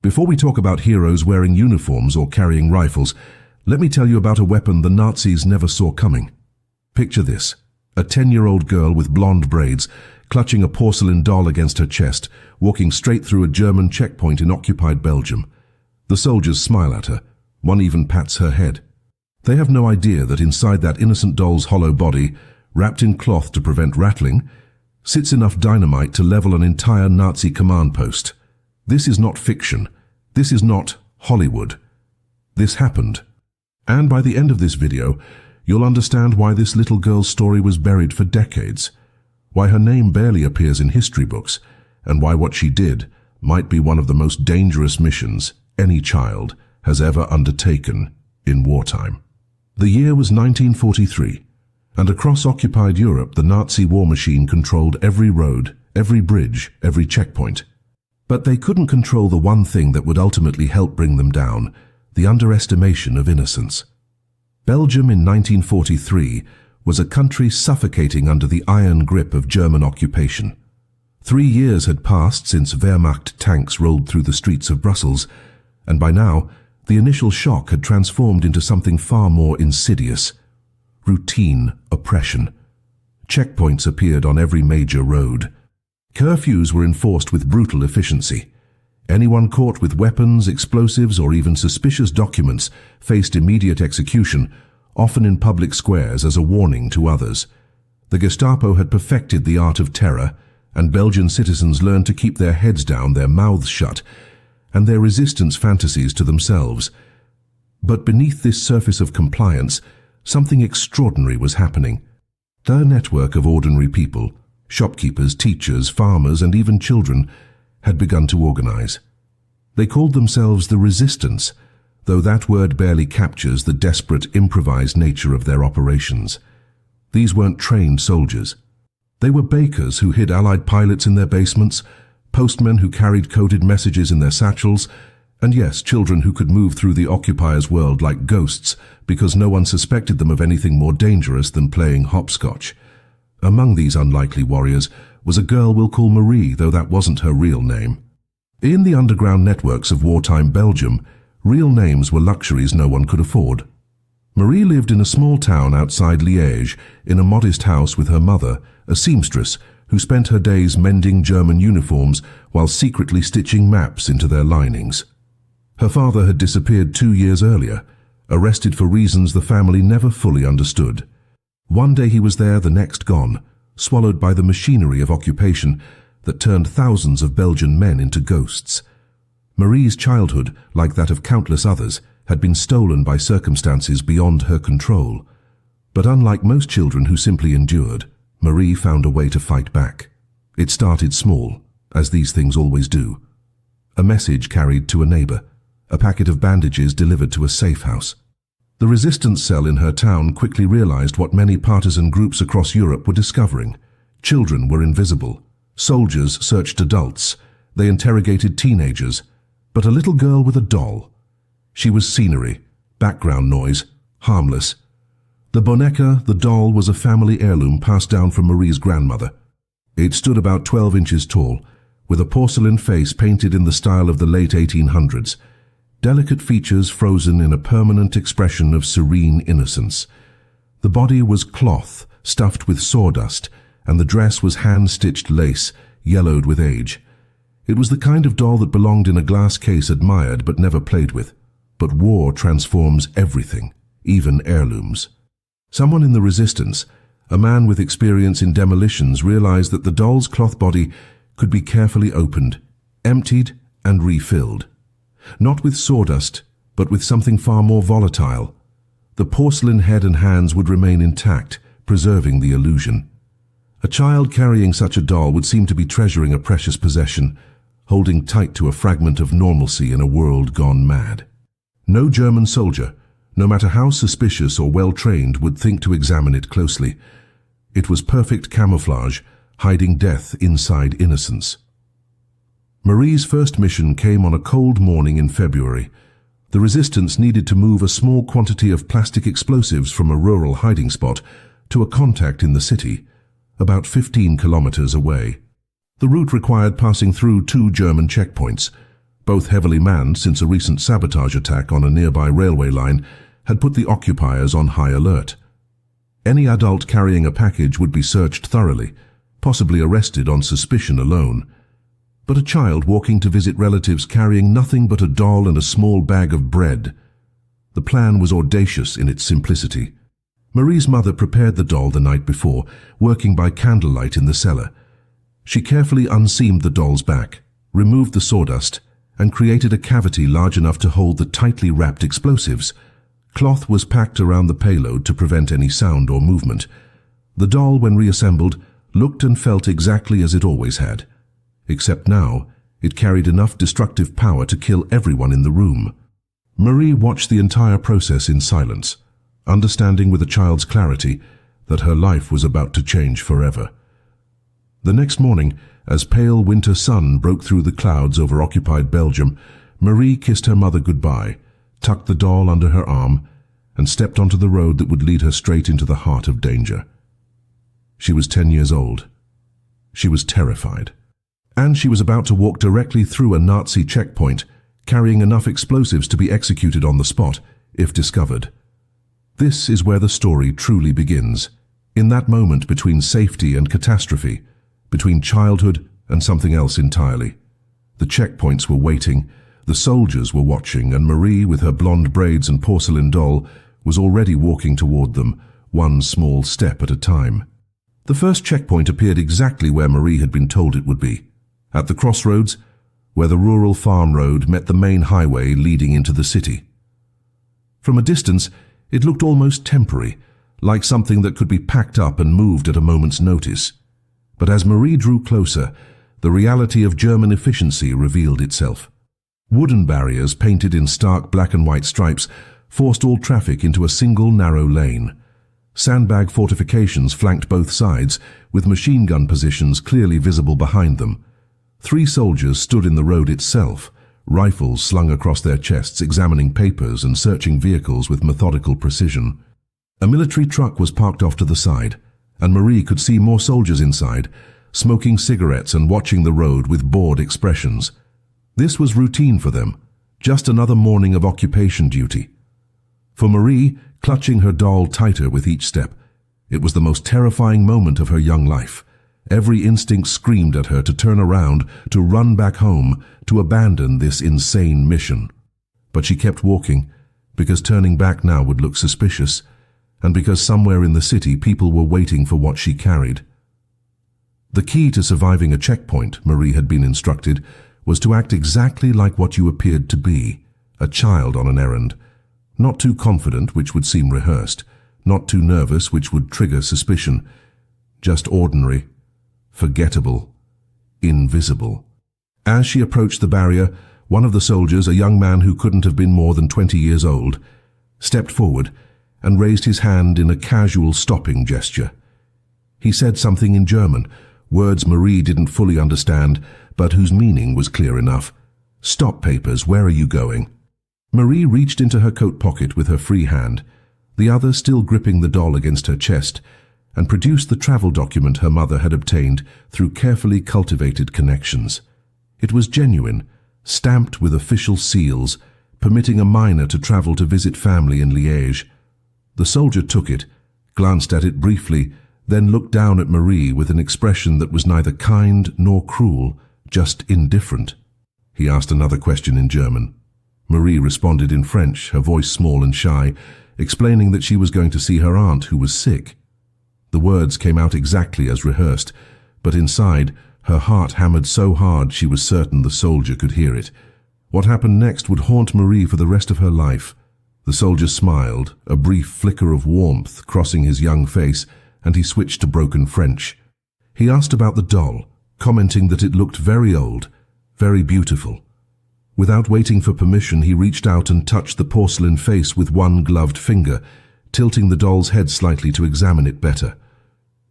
Before we talk about heroes wearing uniforms or carrying rifles, let me tell you about a weapon the Nazis never saw coming. Picture this: a 10-year-old girl with blonde braids, clutching a porcelain doll against her chest, walking straight through a German checkpoint in occupied Belgium. The soldiers smile at her. One even pats her head. They have no idea that inside that innocent doll's hollow body, wrapped in cloth to prevent rattling, sits enough dynamite to level an entire Nazi command post. This is not fiction. This is not Hollywood. This happened. And by the end of this video, you'll understand why this little girl's story was buried for decades, why her name barely appears in history books, and why what she did might be one of the most dangerous missions any child has ever undertaken in wartime. The year was 1943, and across occupied Europe the Nazi war machine controlled every road, every bridge, every checkpoint. But they couldn't control the one thing that would ultimately help bring them down: the underestimation of innocence. Belgium in 1943 was a country suffocating under the iron grip of German occupation. 3 years had passed since Wehrmacht tanks rolled through the streets of Brussels, and by now the initial shock had transformed into something far more insidious: routine oppression. Checkpoints appeared on every major road. Curfews were enforced with brutal efficiency. Anyone caught with weapons, explosives, or even suspicious documents faced immediate execution, often in public squares as a warning to others. The Gestapo had perfected the art of terror, and Belgian citizens learned to keep their heads down, their mouths shut, and their resistance fantasies to themselves. But beneath this surface of compliance, something extraordinary was happening. Their network of ordinary people, shopkeepers, teachers, farmers, and even children, had begun to organize. They called themselves the Resistance, though that word barely captures the desperate, improvised nature of their operations. These weren't trained soldiers. They were bakers who hid Allied pilots in their basements, postmen who carried coded messages in their satchels, and yes, children who could move through the occupiers' world like ghosts because no one suspected them of anything more dangerous than playing hopscotch. Among these unlikely warriors was a girl we'll call Marie, though that wasn't her real name. In the underground networks of wartime Belgium, real names were luxuries no one could afford. Marie lived in a small town outside Liège, in a modest house with her mother, a seamstress, who spent her days mending German uniforms while secretly stitching maps into their linings. Her father had disappeared 2 years earlier, arrested for reasons the family never fully understood. One day he was there, the next gone, swallowed by the machinery of occupation that turned thousands of Belgian men into ghosts. Marie's childhood, like that of countless others, had been stolen by circumstances beyond her control. But unlike most children who simply endured, Marie found a way to fight back. It started small, as these things always do. A message carried to a neighbor, a packet of bandages delivered to a safe house. The resistance cell in her town quickly realized what many partisan groups across Europe were discovering. Children were invisible. Soldiers searched adults. They interrogated teenagers. But a little girl with a doll. She was scenery, background noise, harmless. The Boneca, the doll, was a family heirloom passed down from Marie's grandmother. It stood about 12 inches tall, with a porcelain face painted in the style of the late 1800s. Delicate features frozen in a permanent expression of serene innocence. The body was cloth, stuffed with sawdust, and the dress was hand-stitched lace, yellowed with age. It was the kind of doll that belonged in a glass case, admired but never played with. But war transforms everything, even heirlooms. Someone in the resistance, a man with experience in demolitions, realized that the doll's cloth body could be carefully opened, emptied, and refilled. Not with sawdust, but with something far more volatile. The porcelain head and hands would remain intact, preserving the illusion. A child carrying such a doll would seem to be treasuring a precious possession, holding tight to a fragment of normalcy in a world gone mad. No German soldier, no matter how suspicious or well-trained, would think to examine it closely. It was perfect camouflage, hiding death inside innocence. Marie's first mission came on a cold morning in February. The resistance needed to move a small quantity of plastic explosives from a rural hiding spot to a contact in the city, about 15 kilometers away. The route required passing through 2 German checkpoints, both heavily manned since a recent sabotage attack on a nearby railway line had put the occupiers on high alert. Any adult carrying a package would be searched thoroughly, possibly arrested on suspicion alone. But a child walking to visit relatives carrying nothing but a doll and a small bag of bread. The plan was audacious in its simplicity. Marie's mother prepared the doll the night before, working by candlelight in the cellar. She carefully unseamed the doll's back, removed the sawdust, and created a cavity large enough to hold the tightly wrapped explosives. Cloth was packed around the payload to prevent any sound or movement. The doll, when reassembled, looked and felt exactly as it always had. Except now, it carried enough destructive power to kill everyone in the room. Marie watched the entire process in silence, understanding with a child's clarity that her life was about to change forever. The next morning, as pale winter sun broke through the clouds over occupied Belgium, Marie kissed her mother goodbye, tucked the doll under her arm, and stepped onto the road that would lead her straight into the heart of danger. She was 10 years old. She was terrified. And she was about to walk directly through a Nazi checkpoint, carrying enough explosives to be executed on the spot, if discovered. This is where the story truly begins, in that moment between safety and catastrophe, between childhood and something else entirely. The checkpoints were waiting, the soldiers were watching, and Marie, with her blonde braids and porcelain doll, was already walking toward them, one small step at a time. The first checkpoint appeared exactly where Marie had been told it would be, at the crossroads, where the rural farm road met the main highway leading into the city. From a distance, it looked almost temporary, like something that could be packed up and moved at a moment's notice. But as Marie drew closer, the reality of German efficiency revealed itself. Wooden barriers painted in stark black and white stripes forced all traffic into a single narrow lane. Sandbag fortifications flanked both sides, with machine gun positions clearly visible behind them. 3 soldiers stood in the road itself, rifles slung across their chests, examining papers and searching vehicles with methodical precision. A military truck was parked off to the side, and Marie could see more soldiers inside, smoking cigarettes and watching the road with bored expressions. This was routine for them, just another morning of occupation duty. For Marie, clutching her doll tighter with each step, it was the most terrifying moment of her young life. Every instinct screamed at her to turn around, to run back home, to abandon this insane mission. But she kept walking, because turning back now would look suspicious, and because somewhere in the city people were waiting for what she carried. The key to surviving a checkpoint, Marie had been instructed, was to act exactly like what you appeared to be, a child on an errand. Not too confident, which would seem rehearsed, not too nervous, which would trigger suspicion. Just ordinary, forgettable, invisible. As she approached the barrier, one of the soldiers, a young man who couldn't have been more than 20 years old, stepped forward and raised his hand in a casual stopping gesture. He said something in German, words Marie didn't fully understand, but whose meaning was clear enough. "Stop papers, where are you going?" Marie reached into her coat pocket with her free hand, the other still gripping the doll against her chest, and produced the travel document her mother had obtained through carefully cultivated connections. It was genuine, stamped with official seals, permitting a minor to travel to visit family in Liège. The soldier took it, glanced at it briefly, then looked down at Marie with an expression that was neither kind nor cruel, just indifferent. He asked another question in German. Marie responded in French, her voice small and shy, explaining that she was going to see her aunt who was sick. The words came out exactly as rehearsed, but inside, her heart hammered so hard she was certain the soldier could hear it. What happened next would haunt Marie for the rest of her life. The soldier smiled, a brief flicker of warmth crossing his young face, and he switched to broken French. He asked about the doll, commenting that it looked very old, very beautiful. Without waiting for permission, he reached out and touched the porcelain face with one gloved finger, tilting the doll's head slightly to examine it better.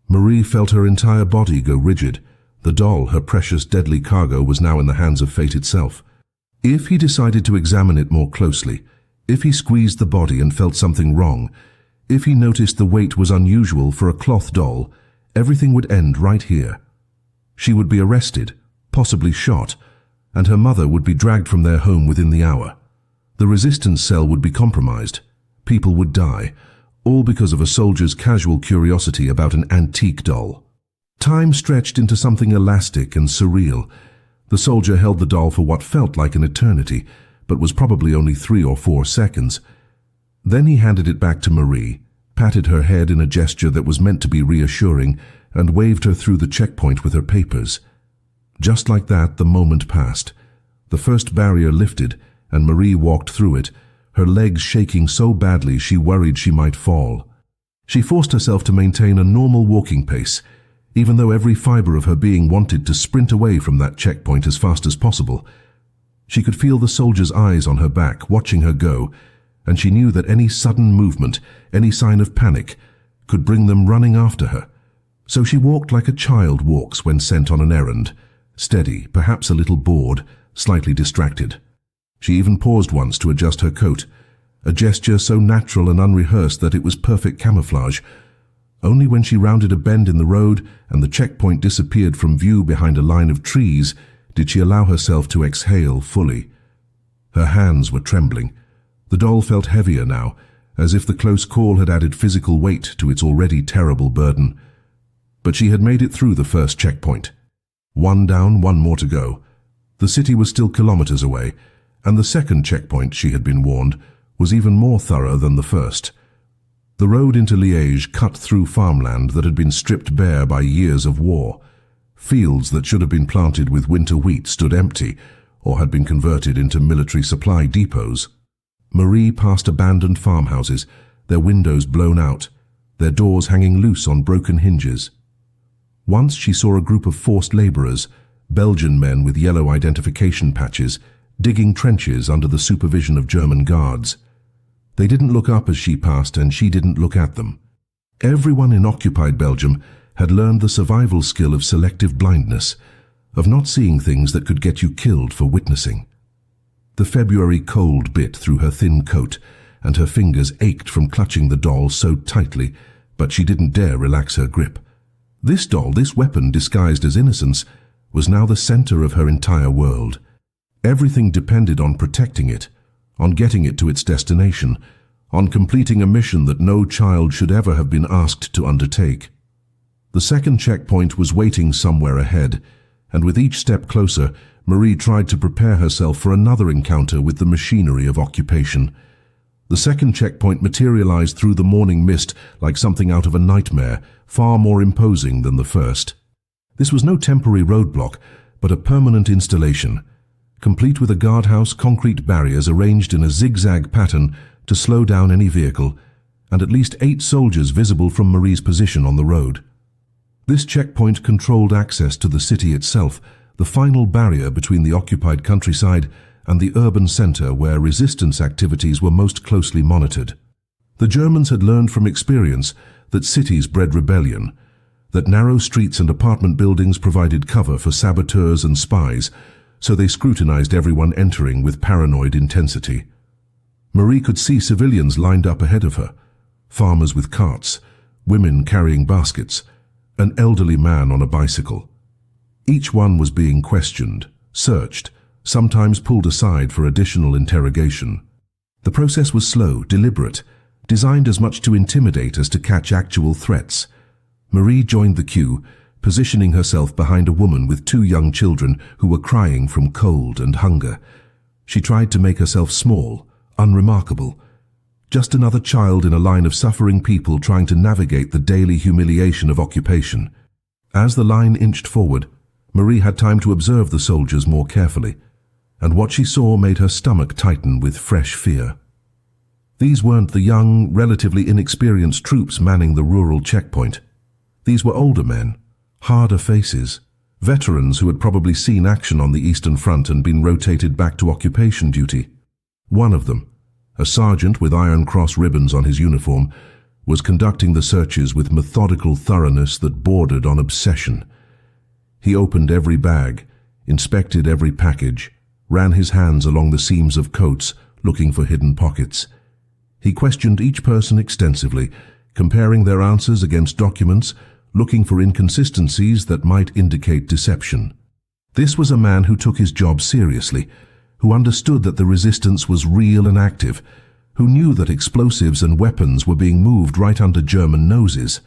Marie felt her entire body go rigid. The doll, her precious deadly cargo, was now in the hands of fate itself. If he decided to examine it more closely, if he squeezed the body and felt something wrong, if he noticed the weight was unusual for a cloth doll, everything would end right here. She would be arrested, possibly shot, and her mother would be dragged from their home within the hour. The resistance cell would be compromised. People would die, all because of a soldier's casual curiosity about an antique doll. Time stretched into something elastic and surreal. The soldier held the doll for what felt like an eternity, but was probably only 3 or 4 seconds. Then he handed it back to Marie, patted her head in a gesture that was meant to be reassuring, and waved her through the checkpoint with her papers. Just like that, the moment passed. The first barrier lifted, and Marie walked through it, her legs shaking so badly she worried she might fall. She forced herself to maintain a normal walking pace, even though every fiber of her being wanted to sprint away from that checkpoint as fast as possible. She could feel the soldier's eyes on her back, watching her go, and she knew that any sudden movement, any sign of panic, could bring them running after her. So she walked like a child walks when sent on an errand, steady, perhaps a little bored, slightly distracted. She even paused once to adjust her coat, a gesture so natural and unrehearsed that it was perfect camouflage. Only when she rounded a bend in the road and the checkpoint disappeared from view behind a line of trees did she allow herself to exhale fully. Her hands were trembling. The doll felt heavier now, as if the close call had added physical weight to its already terrible burden. But she had made it through the first checkpoint. 1 down, 1 more to go. The city was still kilometers away, and the second checkpoint, she had been warned, was even more thorough than the first. The road into Liège cut through farmland that had been stripped bare by years of war. Fields that should have been planted with winter wheat stood empty, or had been converted into military supply depots. Marie passed abandoned farmhouses, their windows blown out, their doors hanging loose on broken hinges. Once she saw a group of forced labourers, Belgian men with yellow identification patches, digging trenches under the supervision of German guards. They didn't look up as she passed, and she didn't look at them. Everyone in occupied Belgium had learned the survival skill of selective blindness, of not seeing things that could get you killed for witnessing. The February cold bit through her thin coat, and her fingers ached from clutching the doll so tightly, but she didn't dare relax her grip. This doll, this weapon disguised as innocence, was now the center of her entire world. Everything depended on protecting it, on getting it to its destination, on completing a mission that no child should ever have been asked to undertake. The second checkpoint was waiting somewhere ahead, and with each step closer, Marie tried to prepare herself for another encounter with the machinery of occupation. The second checkpoint materialized through the morning mist like something out of a nightmare, far more imposing than the first. This was no temporary roadblock, but a permanent installation, complete with a guardhouse, concrete barriers arranged in a zigzag pattern to slow down any vehicle, and at least 8 soldiers visible from Marie's position on the road. This checkpoint controlled access to the city itself, the final barrier between the occupied countryside and the urban center where resistance activities were most closely monitored. The Germans had learned from experience that cities bred rebellion, that narrow streets and apartment buildings provided cover for saboteurs and spies, so they scrutinized everyone entering with paranoid intensity. Marie could see civilians lined up ahead of her, farmers with carts, women carrying baskets, an elderly man on a bicycle. Each one was being questioned, searched, sometimes pulled aside for additional interrogation. The process was slow, deliberate, designed as much to intimidate as to catch actual threats. Marie joined the queue, positioning herself behind a woman with 2 young children who were crying from cold and hunger. She tried to make herself small, unremarkable, just another child in a line of suffering people trying to navigate the daily humiliation of occupation. As the line inched forward, Marie had time to observe the soldiers more carefully, and what she saw made her stomach tighten with fresh fear. These weren't the young, relatively inexperienced troops manning the rural checkpoint. These were older men, harder faces, veterans who had probably seen action on the Eastern Front and been rotated back to occupation duty. One of them, a sergeant with Iron Cross ribbons on his uniform, was conducting the searches with methodical thoroughness that bordered on obsession. He opened every bag, inspected every package, ran his hands along the seams of coats, looking for hidden pockets. He questioned each person extensively, comparing their answers against documents, looking for inconsistencies that might indicate deception. This was a man who took his job seriously, who understood that the resistance was real and active, who knew that explosives and weapons were being moved right under German noses.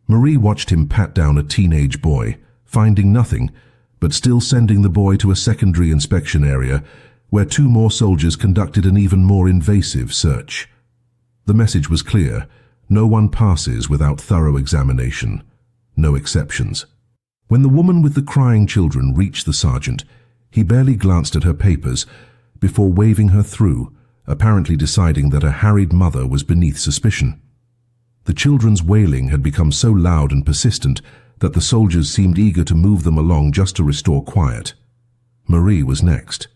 Marie watched him pat down a teenage boy, finding nothing, but still sending the boy to a secondary inspection area where 2 more soldiers conducted an even more invasive search. The message was clear: no one passes without thorough examination. No exceptions. When the woman with the crying children reached the sergeant, he barely glanced at her papers before waving her through, apparently deciding that a harried mother was beneath suspicion. The children's wailing had become so loud and persistent that the soldiers seemed eager to move them along just to restore quiet. Marie was next.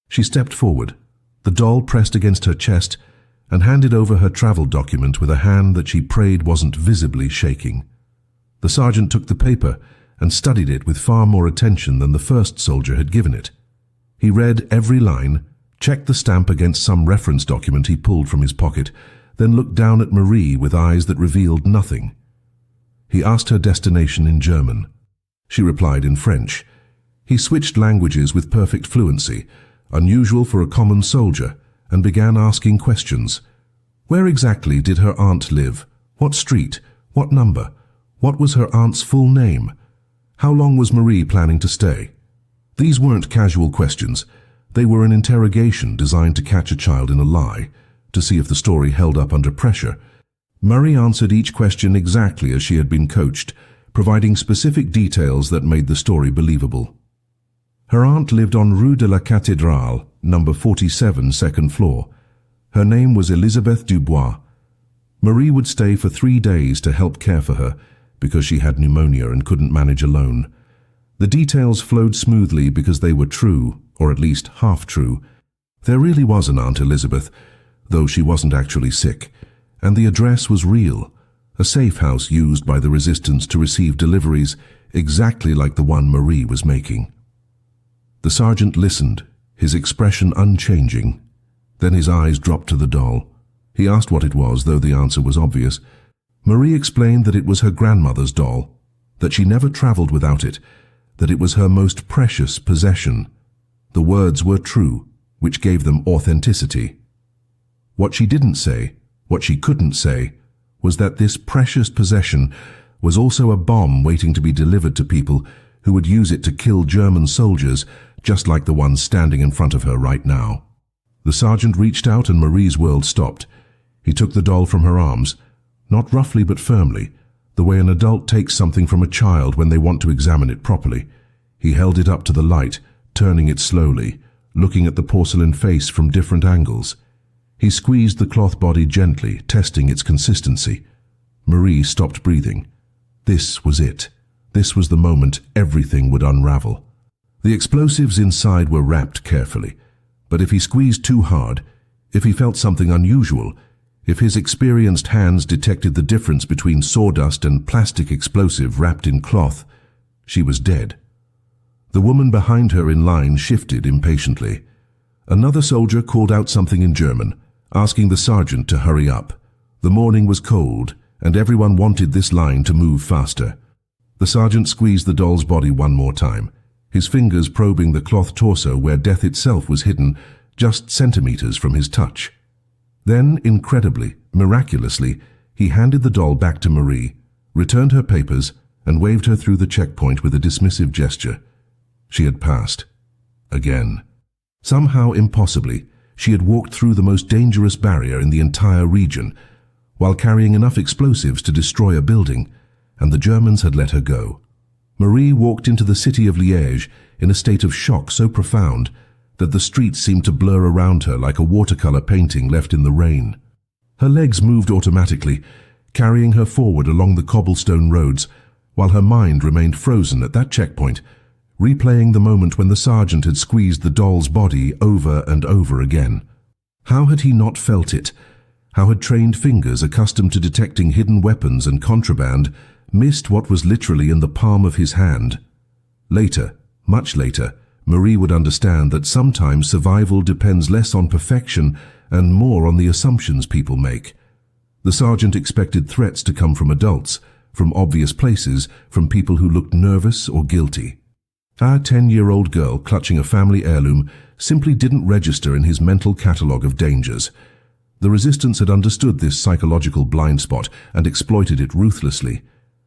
She stepped forward, the doll pressed against her chest, and handed over her travel document with a hand that she prayed wasn't visibly shaking. The sergeant took the paper and studied it with far more attention than the first soldier had given it. He read every line, checked the stamp against some reference document he pulled from his pocket, then looked down at Marie with eyes that revealed nothing. He asked her destination in German. She replied in French. He switched languages with perfect fluency, unusual for a common soldier, and began asking questions. Where exactly did her aunt live? What street? What number? What was her aunt's full name? How long was Marie planning to stay? These weren't casual questions. They were an interrogation designed to catch a child in a lie, to see if the story held up under pressure. Marie answered each question exactly as she had been coached, providing specific details that made the story believable. Her aunt lived on Rue de la Cathédrale, number 47, second floor. Her name was Elizabeth Dubois. Marie would stay for 3 days to help care for her, because she had pneumonia and couldn't manage alone. The details flowed smoothly because they were true, or at least half true. There really was an Aunt Elizabeth, though she wasn't actually sick, and the address was real, a safe house used by the resistance to receive deliveries exactly like the one Marie was making. The sergeant listened, his expression unchanging. Then his eyes dropped to the doll. He asked what it was, though the answer was obvious. Marie explained that it was her grandmother's doll, that she never traveled without it, that it was her most precious possession. The words were true, which gave them authenticity. What she didn't say, what she couldn't say, was that this precious possession was also a bomb waiting to be delivered to people who would use it to kill German soldiers, just like the ones standing in front of her right now. The sergeant reached out and Marie's world stopped. He took the doll from her arms, not roughly but firmly, the way an adult takes something from a child when they want to examine it properly. He held it up to the light, turning it slowly, looking at the porcelain face from different angles. He squeezed the cloth body gently, testing its consistency. Marie stopped breathing. This was it. This was the moment everything would unravel. The explosives inside were wrapped carefully, but if he squeezed too hard, if he felt something unusual, if his experienced hands detected the difference between sawdust and plastic explosive wrapped in cloth, she was dead. The woman behind her in line shifted impatiently. Another soldier called out something in German, asking the sergeant to hurry up. The morning was cold, and everyone wanted this line to move faster. The sergeant squeezed the doll's body one more time, his fingers probing the cloth torso where death itself was hidden just centimeters from his touch. Then, incredibly, miraculously, he handed the doll back to Marie, returned her papers, and waved her through the checkpoint with a dismissive gesture. She had passed. Again. Somehow, impossibly, she had walked through the most dangerous barrier in the entire region, while carrying enough explosives to destroy a building, and the Germans had let her go. Marie walked into the city of Liège in a state of shock so profound that the streets seemed to blur around her like a watercolor painting left in the rain. Her legs moved automatically, carrying her forward along the cobblestone roads, while her mind remained frozen at that checkpoint, replaying the moment when the sergeant had squeezed the doll's body over and over again. How had he not felt it? How had trained fingers accustomed to detecting hidden weapons and contraband missed what was literally in the palm of his hand? Later, much later, Marie would understand that sometimes survival depends less on perfection and more on the assumptions people make. The sergeant expected threats to come from adults, from obvious places, from people who looked nervous or guilty. Our 10-year-old girl clutching a family heirloom simply didn't register in his mental catalogue of dangers. The resistance had understood this psychological blind spot and exploited it ruthlessly.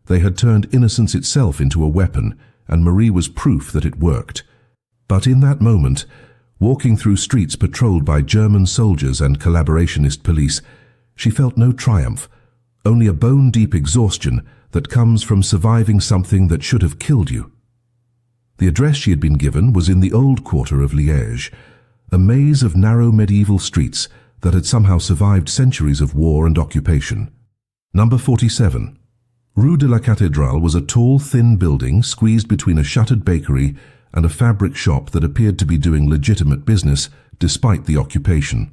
They had turned innocence itself into a weapon, and Marie was proof that it worked. But in that moment, walking through streets patrolled by German soldiers and collaborationist police, she felt no triumph, only a bone-deep exhaustion that comes from surviving something that should have killed you. The address she had been given was in the old quarter of Liège, a maze of narrow medieval streets that had somehow survived centuries of war and occupation. Number 47. Rue de la Cathédrale was a tall, thin building squeezed between a shuttered bakery and a fabric shop that appeared to be doing legitimate business despite the occupation.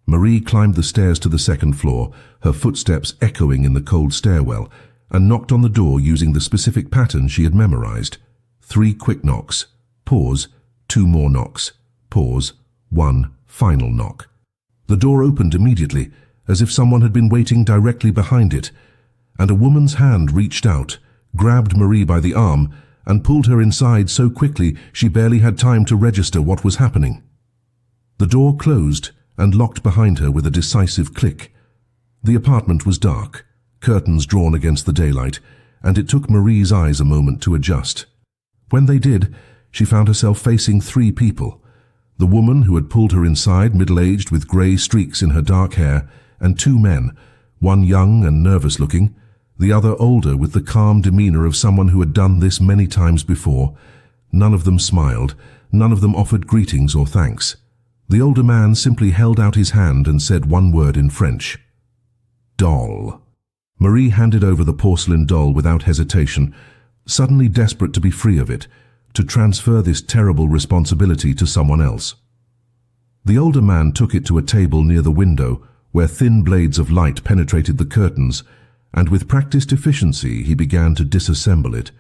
Marie climbed the stairs to the second floor, her footsteps echoing in the cold stairwell, and knocked on the door using the specific pattern she had memorized. 3 quick knocks, pause, 2 more knocks, pause, 1 final knock. The door opened immediately, as if someone had been waiting directly behind it, and a woman's hand reached out, grabbed Marie by the arm, and pulled her inside so quickly she barely had time to register what was happening. The door closed and locked behind her with a decisive click. The apartment was dark, curtains drawn against the daylight, and it took Marie's eyes a moment to adjust. When they did, she found herself facing 3 people. The woman who had pulled her inside, middle-aged with grey streaks in her dark hair, and 2 men, one young and nervous-looking, the other older with the calm demeanour of someone who had done this many times before. None of them smiled, none of them offered greetings or thanks. The older man simply held out his hand and said one word in French. Doll. Marie handed over the porcelain doll without hesitation, suddenly desperate to be free of it, to transfer this terrible responsibility to someone else. The older man took it to a table near the window where thin blades of light penetrated the curtains, and with practiced efficiency he began to disassemble it.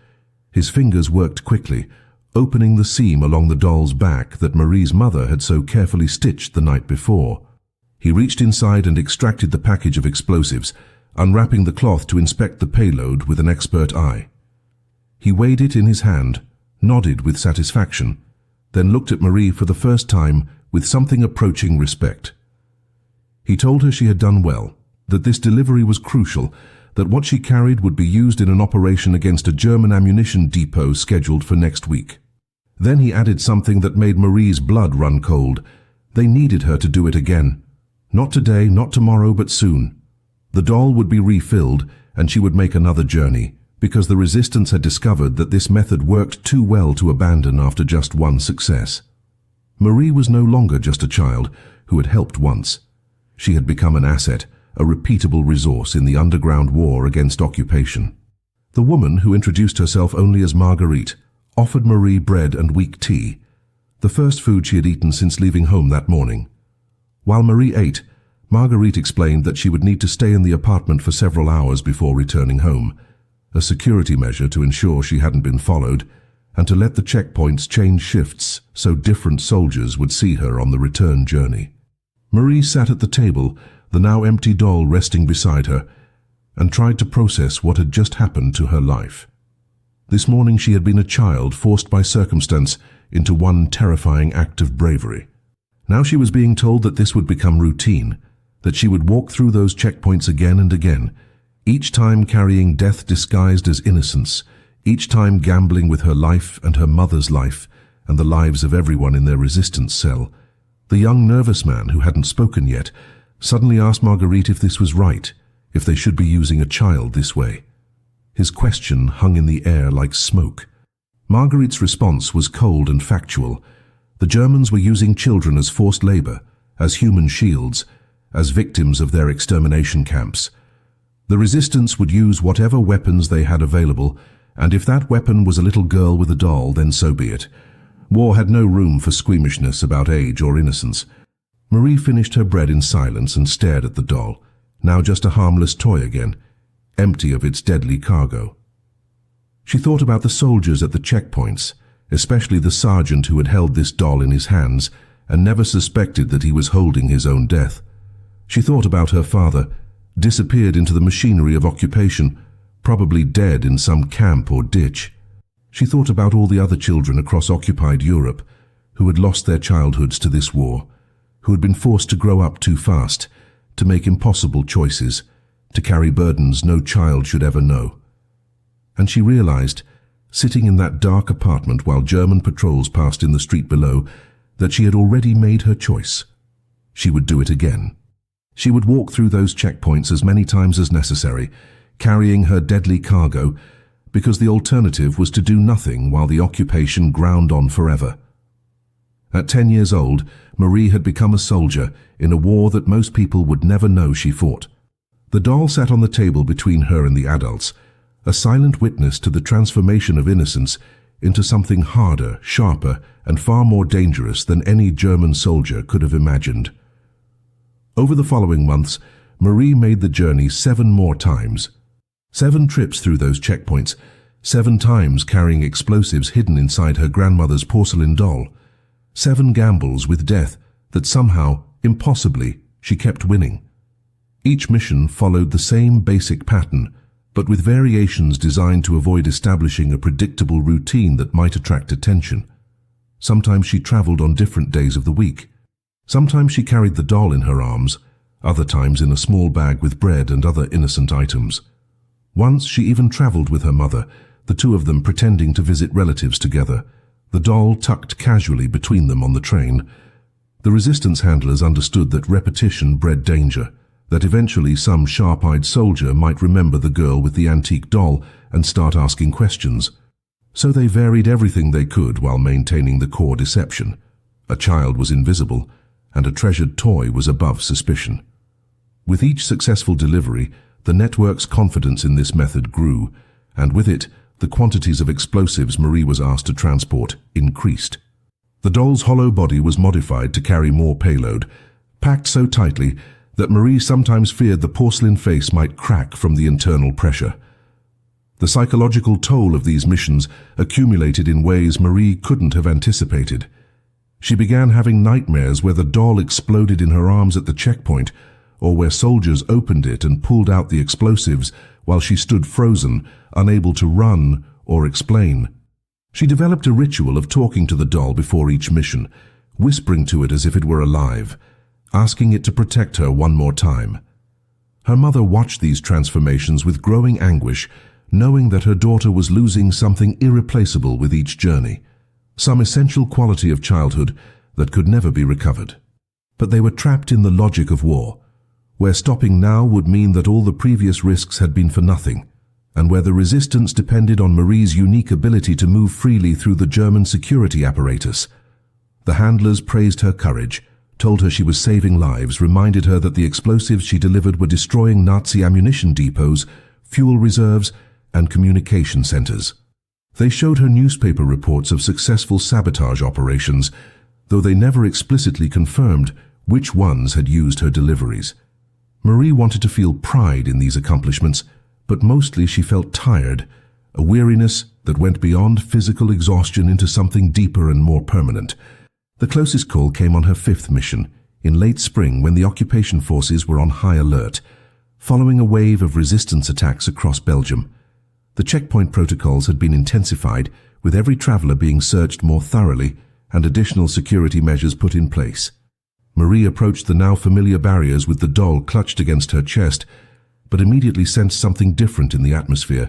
His fingers worked quickly, opening the seam along the doll's back that Marie's mother had so carefully stitched the night before. He reached inside and extracted the package of explosives, unwrapping the cloth to inspect the payload with an expert eye. He weighed it in his hand, nodded with satisfaction, then looked at Marie for the first time with something approaching respect. He told her she had done well, that this delivery was crucial, that what she carried would be used in an operation against a German ammunition depot scheduled for next week. Then he added something that made Marie's blood run cold. They needed her to do it again. Not today, not tomorrow, but soon. The doll would be refilled, and she would make another journey, because the resistance had discovered that this method worked too well to abandon after just one success. Marie was no longer just a child who had helped once. She had become an asset, a repeatable resource in the underground war against occupation. The woman, who introduced herself only as Marguerite, offered Marie bread and weak tea, the first food she had eaten since leaving home that morning. While Marie ate, Marguerite explained that she would need to stay in the apartment for several hours before returning home, a security measure to ensure she hadn't been followed, and to let the checkpoints change shifts so different soldiers would see her on the return journey. Marie sat at the table, the now empty doll resting beside her, and tried to process what had just happened to her life. This morning she had been a child forced by circumstance into one terrifying act of bravery. Now she was being told that this would become routine, that she would walk through those checkpoints again and again, each time carrying death disguised as innocence, each time gambling with her life and her mother's life and the lives of everyone in their resistance cell. The young nervous man, who hadn't spoken yet, suddenly asked Marguerite if this was right, if they should be using a child this way. His question hung in the air like smoke. Marguerite's response was cold and factual. The Germans were using children as forced labor, as human shields, as victims of their extermination camps. The resistance would use whatever weapons they had available, and if that weapon was a little girl with a doll, then so be it. War had no room for squeamishness about age or innocence. Marie finished her bread in silence and stared at the doll, now just a harmless toy again, empty of its deadly cargo. She thought about the soldiers at the checkpoints, especially the sergeant who had held this doll in his hands and never suspected that he was holding his own death. She thought about her father, disappeared into the machinery of occupation, probably dead in some camp or ditch. She thought about all the other children across occupied Europe who had lost their childhoods to this war, who had been forced to grow up too fast, to make impossible choices, to carry burdens no child should ever know. And she realized, sitting in that dark apartment while German patrols passed in the street below, that she had already made her choice. She would do it again. She would walk through those checkpoints as many times as necessary, carrying her deadly cargo, because the alternative was to do nothing while the occupation ground on forever. At 10 years old, Marie had become a soldier in a war that most people would never know she fought. The doll sat on the table between her and the adults, a silent witness to the transformation of innocence into something harder, sharper, and far more dangerous than any German soldier could have imagined. Over the following months, Marie made the journey 7 more times. 7 trips through those checkpoints, 7 times carrying explosives hidden inside her grandmother's porcelain doll. 7 gambles with death that somehow, impossibly, she kept winning. Each mission followed the same basic pattern, but with variations designed to avoid establishing a predictable routine that might attract attention. Sometimes she traveled on different days of the week. Sometimes she carried the doll in her arms, other times in a small bag with bread and other innocent items. Once she even traveled with her mother, the 2 of them pretending to visit relatives together, the doll tucked casually between them on the train. The resistance handlers understood that repetition bred danger, that eventually some sharp-eyed soldier might remember the girl with the antique doll and start asking questions. So they varied everything they could while maintaining the core deception. A child was invisible, and a treasured toy was above suspicion. With each successful delivery, the network's confidence in this method grew, and with it, the quantities of explosives Marie was asked to transport increased. The doll's hollow body was modified to carry more payload, packed so tightly that Marie sometimes feared the porcelain face might crack from the internal pressure. The psychological toll of these missions accumulated in ways Marie couldn't have anticipated. She began having nightmares where the doll exploded in her arms at the checkpoint, or where soldiers opened it and pulled out the explosives while she stood frozen, unable to run or explain. She developed a ritual of talking to the doll before each mission, whispering to it as if it were alive, asking it to protect her one more time. Her mother watched these transformations with growing anguish, knowing that her daughter was losing something irreplaceable with each journey, some essential quality of childhood that could never be recovered. But they were trapped in the logic of war, where stopping now would mean that all the previous risks had been for nothing, and where the resistance depended on Marie's unique ability to move freely through the German security apparatus. The handlers praised her courage, told her she was saving lives, reminded her that the explosives she delivered were destroying Nazi ammunition depots, fuel reserves, and communication centers. They showed her newspaper reports of successful sabotage operations, though they never explicitly confirmed which ones had used her deliveries. Marie wanted to feel pride in these accomplishments, but mostly she felt tired, a weariness that went beyond physical exhaustion into something deeper and more permanent. The closest call came on her 5th mission, in late spring when the occupation forces were on high alert, following a wave of resistance attacks across Belgium. The checkpoint protocols had been intensified, with every traveler being searched more thoroughly and additional security measures put in place. Marie approached the now familiar barriers with the doll clutched against her chest, but immediately sensed something different in the atmosphere.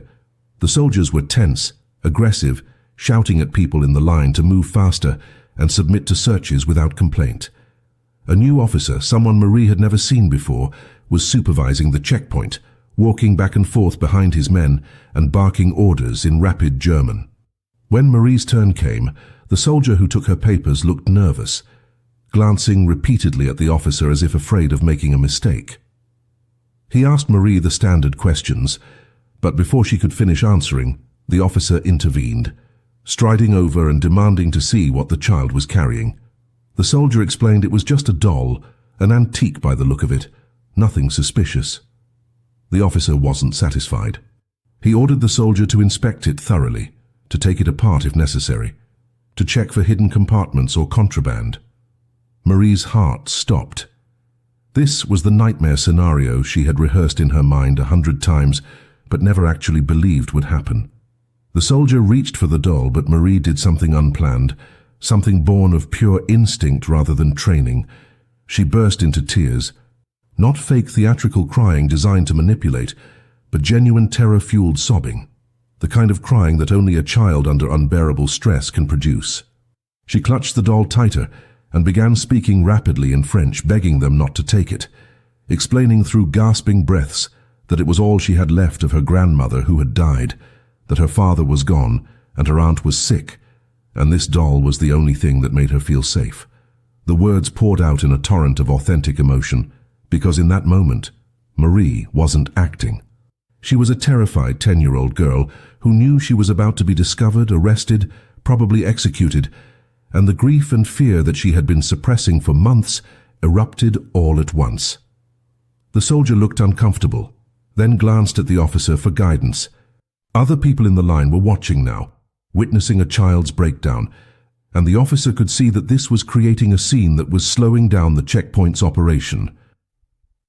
The soldiers were tense, aggressive, shouting at people in the line to move faster and submit to searches without complaint. A new officer, someone Marie had never seen before, was supervising the checkpoint, walking back and forth behind his men and barking orders in rapid German. When Marie's turn came, the soldier who took her papers looked nervous, glancing repeatedly at the officer as if afraid of making a mistake. He asked Marie the standard questions, but before she could finish answering, the officer intervened, striding over and demanding to see what the child was carrying. The soldier explained it was just a doll, an antique by the look of it, nothing suspicious. The officer wasn't satisfied. He ordered the soldier to inspect it thoroughly, to take it apart if necessary, to check for hidden compartments or contraband. Marie's heart stopped. This was the nightmare scenario she had rehearsed in her mind 100 times, but never actually believed would happen. The soldier reached for the doll, but Marie did something unplanned, something born of pure instinct rather than training. She burst into tears. Not fake theatrical crying designed to manipulate, but genuine terror-fueled sobbing. The kind of crying that only a child under unbearable stress can produce. She clutched the doll tighter and began speaking rapidly in French, begging them not to take it, explaining through gasping breaths that it was all she had left of her grandmother who had died, that her father was gone and her aunt was sick, and this doll was the only thing that made her feel safe. The words poured out in a torrent of authentic emotion, because in that moment, Marie wasn't acting. She was a terrified 10-year-old girl who knew she was about to be discovered, arrested, probably executed, and the grief and fear that she had been suppressing for months erupted all at once. The soldier looked uncomfortable, then glanced at the officer for guidance. Other people in the line were watching now, witnessing a child's breakdown, and the officer could see that this was creating a scene that was slowing down the checkpoint's operation.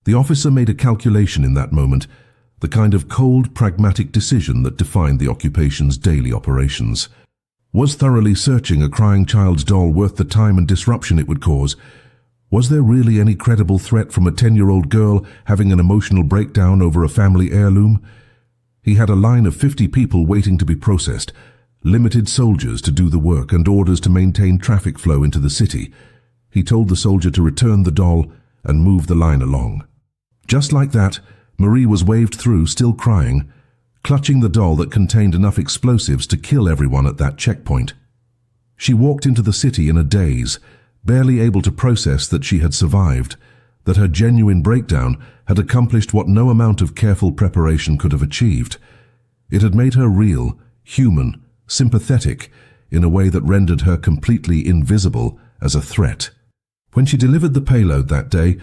The officer made a calculation in that moment, the kind of cold, pragmatic decision that defined the occupation's daily operations. Was thoroughly searching a crying child's doll worth the time and disruption it would cause? Was there really any credible threat from a 10-year-old girl having an emotional breakdown over a family heirloom? He had a line of 50 people waiting to be processed, limited soldiers to do the work and orders to maintain traffic flow into the city. He told the soldier to return the doll and move the line along. Just like that, Marie was waved through, still crying, clutching the doll that contained enough explosives to kill everyone at that checkpoint. She walked into the city in a daze, barely able to process that she had survived, that her genuine breakdown had accomplished what no amount of careful preparation could have achieved. It had made her real, human, sympathetic, in a way that rendered her completely invisible as a threat. When she delivered the payload that day,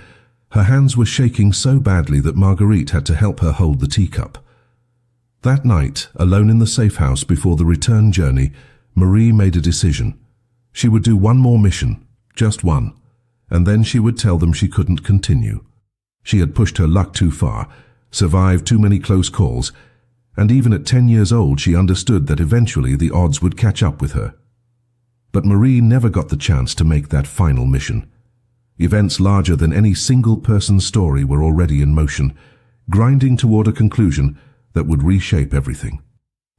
her hands were shaking so badly that Marguerite had to help her hold the teacup. That night, alone in the safe house before the return journey, Marie made a decision. She would do one more mission, just one, and then she would tell them she couldn't continue. She had pushed her luck too far, survived too many close calls, and even at 10 years old she understood that eventually the odds would catch up with her. But Marie never got the chance to make that final mission. Events larger than any single person's story were already in motion, grinding toward a conclusion that would reshape everything.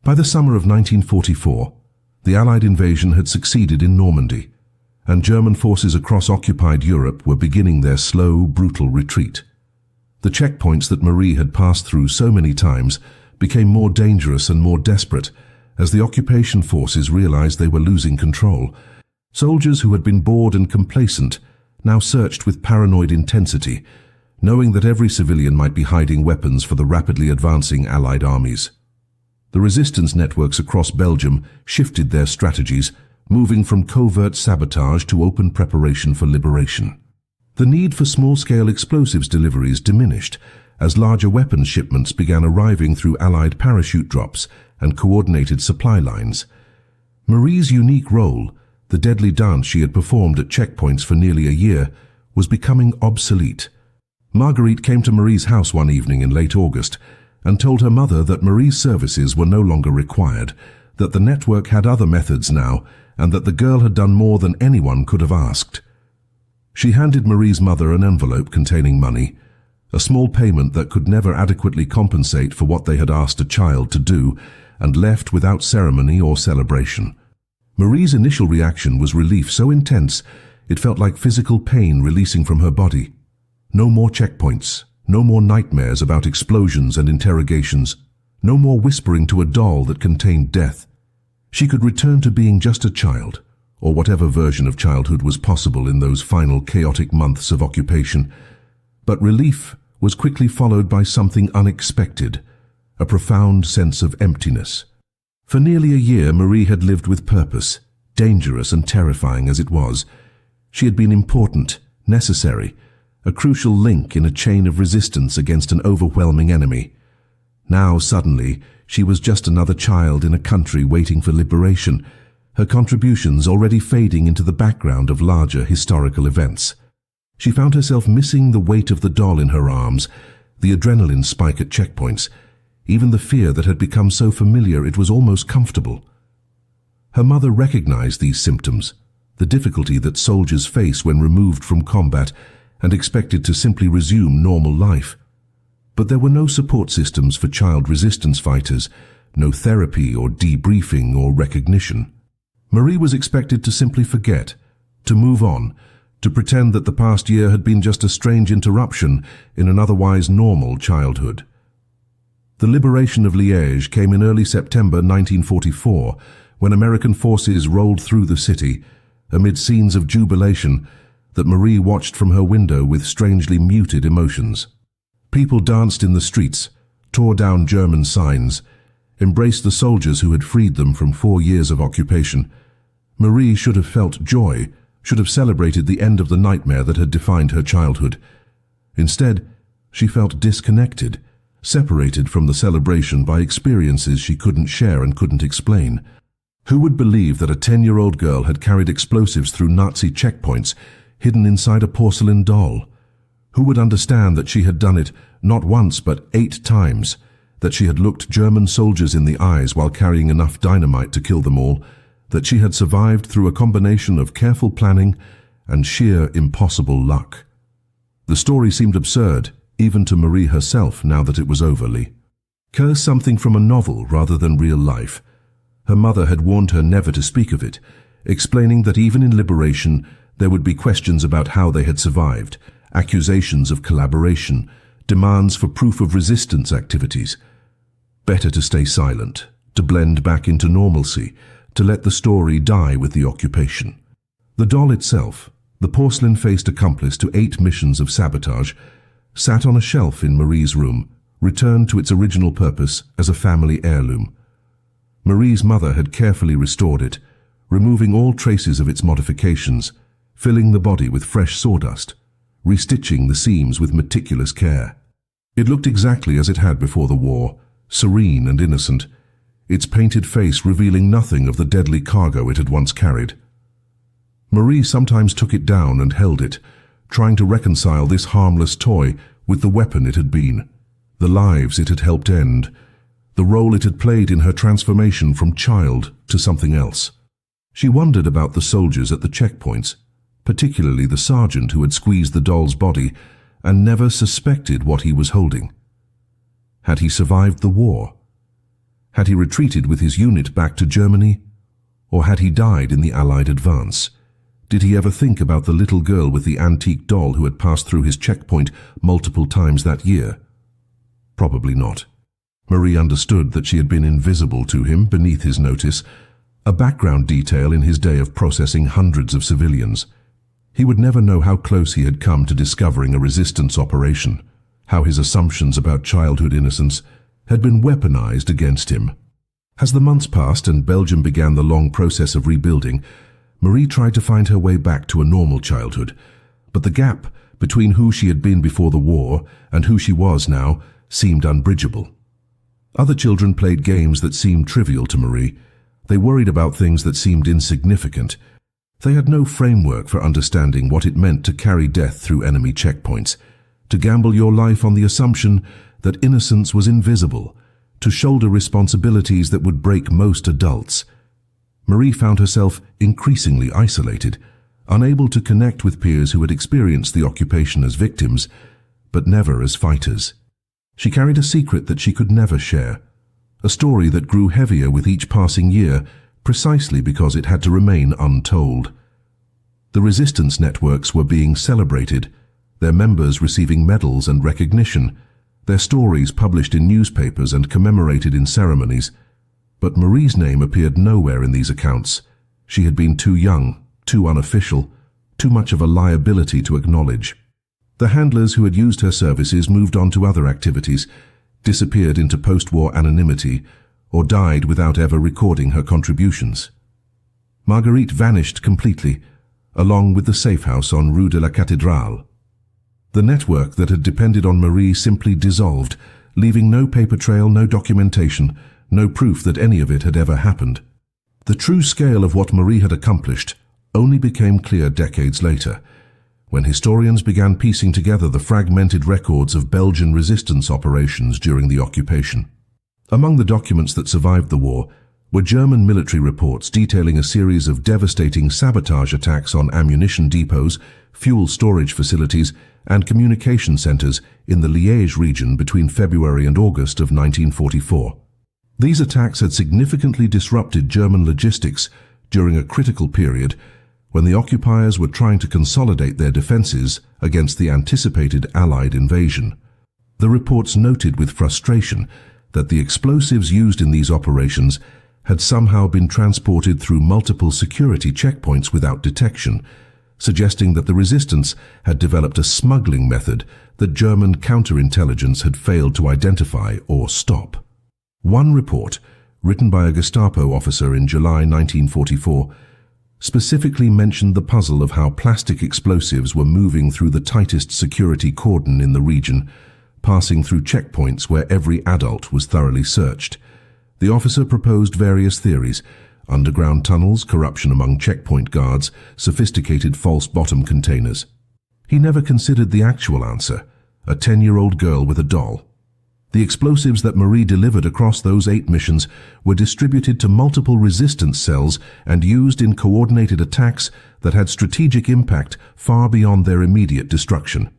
By the summer of 1944, the Allied invasion had succeeded in Normandy, and German forces across occupied Europe were beginning their slow, brutal retreat. The checkpoints that Marie had passed through so many times became more dangerous and more desperate as the occupation forces realized they were losing control. Soldiers who had been bored and complacent now searched with paranoid intensity, knowing that every civilian might be hiding weapons for the rapidly advancing Allied armies. The resistance networks across Belgium shifted their strategies, moving from covert sabotage to open preparation for liberation. The need for small-scale explosives deliveries diminished as larger weapons shipments began arriving through Allied parachute drops and coordinated supply lines. Marie's unique role, the deadly dance she had performed at checkpoints for nearly a year, was becoming obsolete. Marguerite came to Marie's house one evening in late August and told her mother that Marie's services were no longer required, that the network had other methods now, and that the girl had done more than anyone could have asked. She handed Marie's mother an envelope containing money, a small payment that could never adequately compensate for what they had asked a child to do, and left without ceremony or celebration. Marie's initial reaction was relief so intense it felt like physical pain releasing from her body. No more checkpoints, no more nightmares about explosions and interrogations, no more whispering to a doll that contained death. She could return to being just a child, or whatever version of childhood was possible in those final chaotic months of occupation. But relief was quickly followed by something unexpected, a profound sense of emptiness. For nearly a year, Marie had lived with purpose, dangerous and terrifying as it was. She had been important, necessary, a crucial link in a chain of resistance against an overwhelming enemy. Now, suddenly, she was just another child in a country waiting for liberation, her contributions already fading into the background of larger historical events. She found herself missing the weight of the doll in her arms, the adrenaline spike at checkpoints, even the fear that had become so familiar it was almost comfortable. Her mother recognized these symptoms, the difficulty that soldiers face when removed from combat and expected to simply resume normal life. But there were no support systems for child resistance fighters, no therapy or debriefing or recognition. Marie was expected to simply forget, to move on, to pretend that the past year had been just a strange interruption in an otherwise normal childhood. The liberation of Liège came in early September 1944, when American forces rolled through the city, amid scenes of jubilation that Marie watched from her window with strangely muted emotions. People danced in the streets, tore down German signs, embraced the soldiers who had freed them from 4 years of occupation. Marie should have felt joy, should have celebrated the end of the nightmare that had defined her childhood. Instead, she felt disconnected, separated from the celebration by experiences she couldn't share and couldn't explain. Who would believe that a 10-year-old girl had carried explosives through Nazi checkpoints, hidden inside a porcelain doll? Who would understand that she had done it not once but 8 times, that she had looked German soldiers in the eyes while carrying enough dynamite to kill them all, that she had survived through a combination of careful planning and sheer impossible luck? The story seemed absurd, even to Marie herself, now that it was over. Something from a novel rather than real life. Her mother had warned her never to speak of it, explaining that even in liberation there would be questions about how they had survived, accusations of collaboration, demands for proof of resistance activities. Better to stay silent, to blend back into normalcy, to let the story die with the occupation. The doll itself, the porcelain-faced accomplice to 8 missions of sabotage, sat on a shelf in Marie's room, returned to its original purpose as a family heirloom. Marie's mother had carefully restored it, removing all traces of its modifications, filling the body with fresh sawdust, restitching the seams with meticulous care. It looked exactly as it had before the war, serene and innocent, its painted face revealing nothing of the deadly cargo it had once carried. Marie sometimes took it down and held it, trying to reconcile this harmless toy with the weapon it had been, the lives it had helped end, the role it had played in her transformation from child to something else. She wondered about the soldiers at the checkpoints, particularly the sergeant who had squeezed the doll's body and never suspected what he was holding. Had he survived the war? Had he retreated with his unit back to Germany? Or had he died in the Allied advance? Did he ever think about the little girl with the antique doll who had passed through his checkpoint multiple times that year? Probably not. Marie understood that she had been invisible to him beneath his notice, a background detail in his day of processing hundreds of civilians. He would never know how close he had come to discovering a resistance operation, how his assumptions about childhood innocence had been weaponized against him. As the months passed and Belgium began the long process of rebuilding, Marie tried to find her way back to a normal childhood, but the gap between who she had been before the war and who she was now seemed unbridgeable. Other children played games that seemed trivial to Marie. They worried about things that seemed insignificant. They had no framework for understanding what it meant to carry death through enemy checkpoints, to gamble your life on the assumption that innocence was invisible, to shoulder responsibilities that would break most adults. Marie found herself increasingly isolated, unable to connect with peers who had experienced the occupation as victims, but never as fighters. She carried a secret that she could never share, a story that grew heavier with each passing year precisely because it had to remain untold. The resistance networks were being celebrated, their members receiving medals and recognition, their stories published in newspapers and commemorated in ceremonies. But Marie's name appeared nowhere in these accounts. She had been too young, too unofficial, too much of a liability to acknowledge. The handlers who had used her services moved on to other activities, disappeared into post-war anonymity, or died without ever recording her contributions. Marguerite vanished completely, along with the safe house on Rue de la Cathédrale. The network that had depended on Marie simply dissolved, leaving no paper trail, no documentation, no proof that any of it had ever happened. The true scale of what Marie had accomplished only became clear decades later, when historians began piecing together the fragmented records of Belgian resistance operations during the occupation. Among the documents that survived the war were German military reports detailing a series of devastating sabotage attacks on ammunition depots, fuel storage facilities, and communication centers in the Liège region between February and August of 1944. These attacks had significantly disrupted German logistics during a critical period when the occupiers were trying to consolidate their defenses against the anticipated Allied invasion. The reports noted with frustration that the explosives used in these operations had somehow been transported through multiple security checkpoints without detection, suggesting that the resistance had developed a smuggling method that German counterintelligence had failed to identify or stop. One report, written by a Gestapo officer in July 1944, specifically mentioned the puzzle of how plastic explosives were moving through the tightest security cordon in the region, passing through checkpoints where every adult was thoroughly searched. The officer proposed various theories: underground tunnels, corruption among checkpoint guards, sophisticated false bottom containers. He never considered the actual answer: a 10-year-old girl with a doll. The explosives that Marie delivered across those 8 missions were distributed to multiple resistance cells and used in coordinated attacks that had strategic impact far beyond their immediate destruction.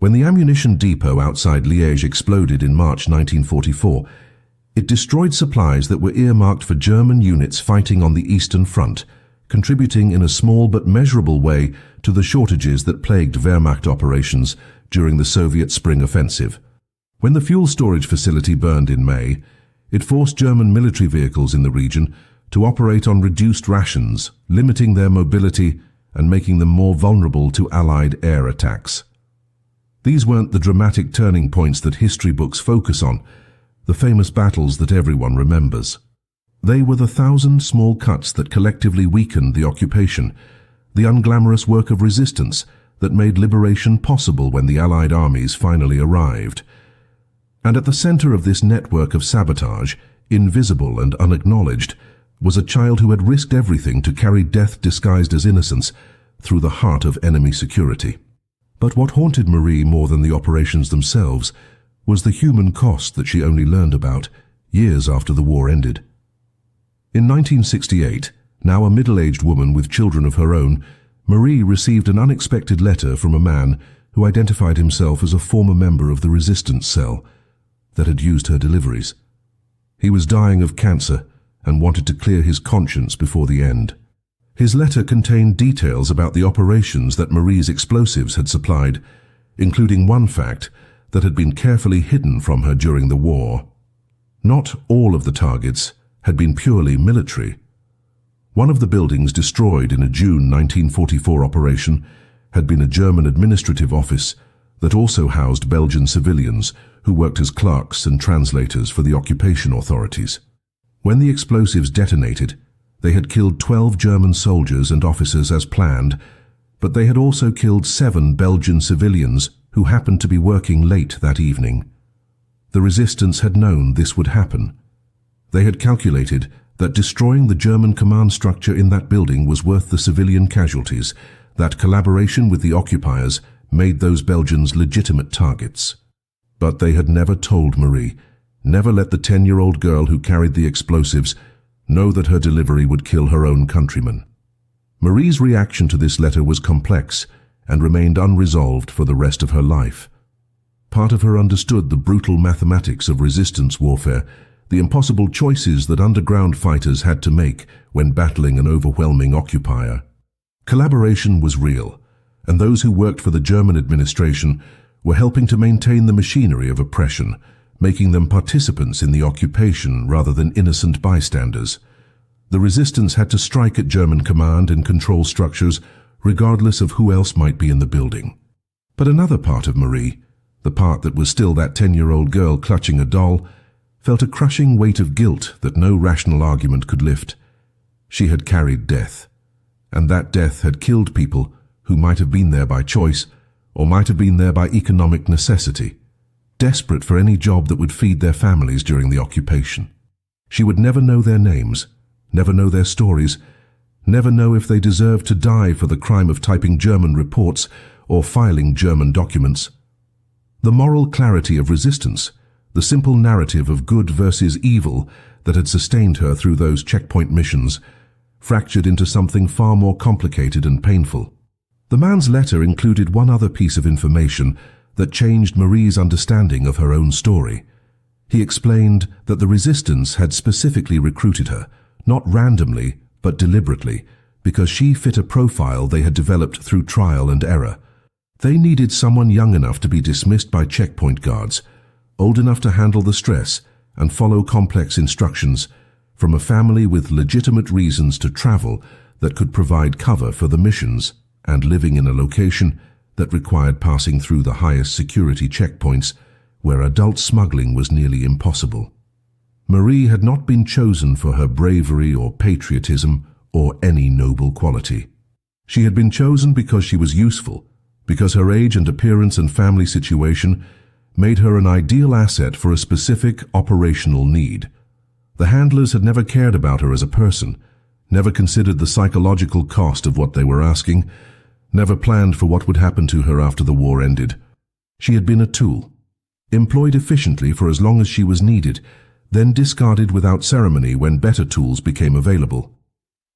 When the ammunition depot outside Liège exploded in March 1944, it destroyed supplies that were earmarked for German units fighting on the Eastern Front, contributing in a small but measurable way to the shortages that plagued Wehrmacht operations during the Soviet Spring Offensive. When the fuel storage facility burned in May, it forced German military vehicles in the region to operate on reduced rations, limiting their mobility and making them more vulnerable to Allied air attacks. These weren't the dramatic turning points that history books focus on, the famous battles that everyone remembers. They were the 1,000 small cuts that collectively weakened the occupation, the unglamorous work of resistance that made liberation possible when the Allied armies finally arrived. And at the center of this network of sabotage, invisible and unacknowledged, was a child who had risked everything to carry death disguised as innocence through the heart of enemy security. But what haunted Marie more than the operations themselves was the human cost that she only learned about years after the war ended. In 1968, now a middle-aged woman with children of her own, Marie received an unexpected letter from a man who identified himself as a former member of the resistance cell that had used her deliveries. He was dying of cancer and wanted to clear his conscience before the end. His letter contained details about the operations that Marie's explosives had supplied, including one fact that had been carefully hidden from her during the war. Not all of the targets had been purely military. One of the buildings destroyed in a June 1944 operation had been a German administrative office that also housed Belgian civilians who worked as clerks and translators for the occupation authorities. When the explosives detonated, they had killed 12 German soldiers and officers as planned, but they had also killed 7 Belgian civilians who happened to be working late that evening. The resistance had known this would happen. They had calculated that destroying the German command structure in that building was worth the civilian casualties, that collaboration with the occupiers made those Belgians legitimate targets. But they had never told Marie, never let the 10-year-old girl who carried the explosives know that her delivery would kill her own countrymen. Marie's reaction to this letter was complex and remained unresolved for the rest of her life. Part of her understood the brutal mathematics of resistance warfare, the impossible choices that underground fighters had to make when battling an overwhelming occupier. Collaboration was real, and those who worked for the German administration were helping to maintain the machinery of oppression, making them participants in the occupation rather than innocent bystanders. The resistance had to strike at German command and control structures, regardless of who else might be in the building. But another part of Marie, the part that was still that 10-year-old girl clutching a doll, felt a crushing weight of guilt that no rational argument could lift. She had carried death, and that death had killed people who might have been there by choice or might have been there by economic necessity, desperate for any job that would feed their families during the occupation. She would never know their names, never know their stories, never know if they deserved to die for the crime of typing German reports or filing German documents. The moral clarity of resistance, The simple narrative of good versus evil that had sustained her through those checkpoint missions, fractured into something far more complicated and painful. The man's letter included one other piece of information that changed Marie's understanding of her own story. He explained that the resistance had specifically recruited her, not randomly, but deliberately, because she fit a profile they had developed through trial and error. They needed someone young enough to be dismissed by checkpoint guards, old enough to handle the stress and follow complex instructions, from a family with legitimate reasons to travel that could provide cover for the missions, and living in a location that required passing through the highest security checkpoints where adult smuggling was nearly impossible. Marie had not been chosen for her bravery or patriotism or any noble quality. She had been chosen because she was useful, because her age and appearance and family situation made her an ideal asset for a specific operational need. The handlers had never cared about her as a person, never considered the psychological cost of what they were asking, never planned for what would happen to her after the war ended. She had been a tool, employed efficiently for as long as she was needed, then discarded without ceremony when better tools became available.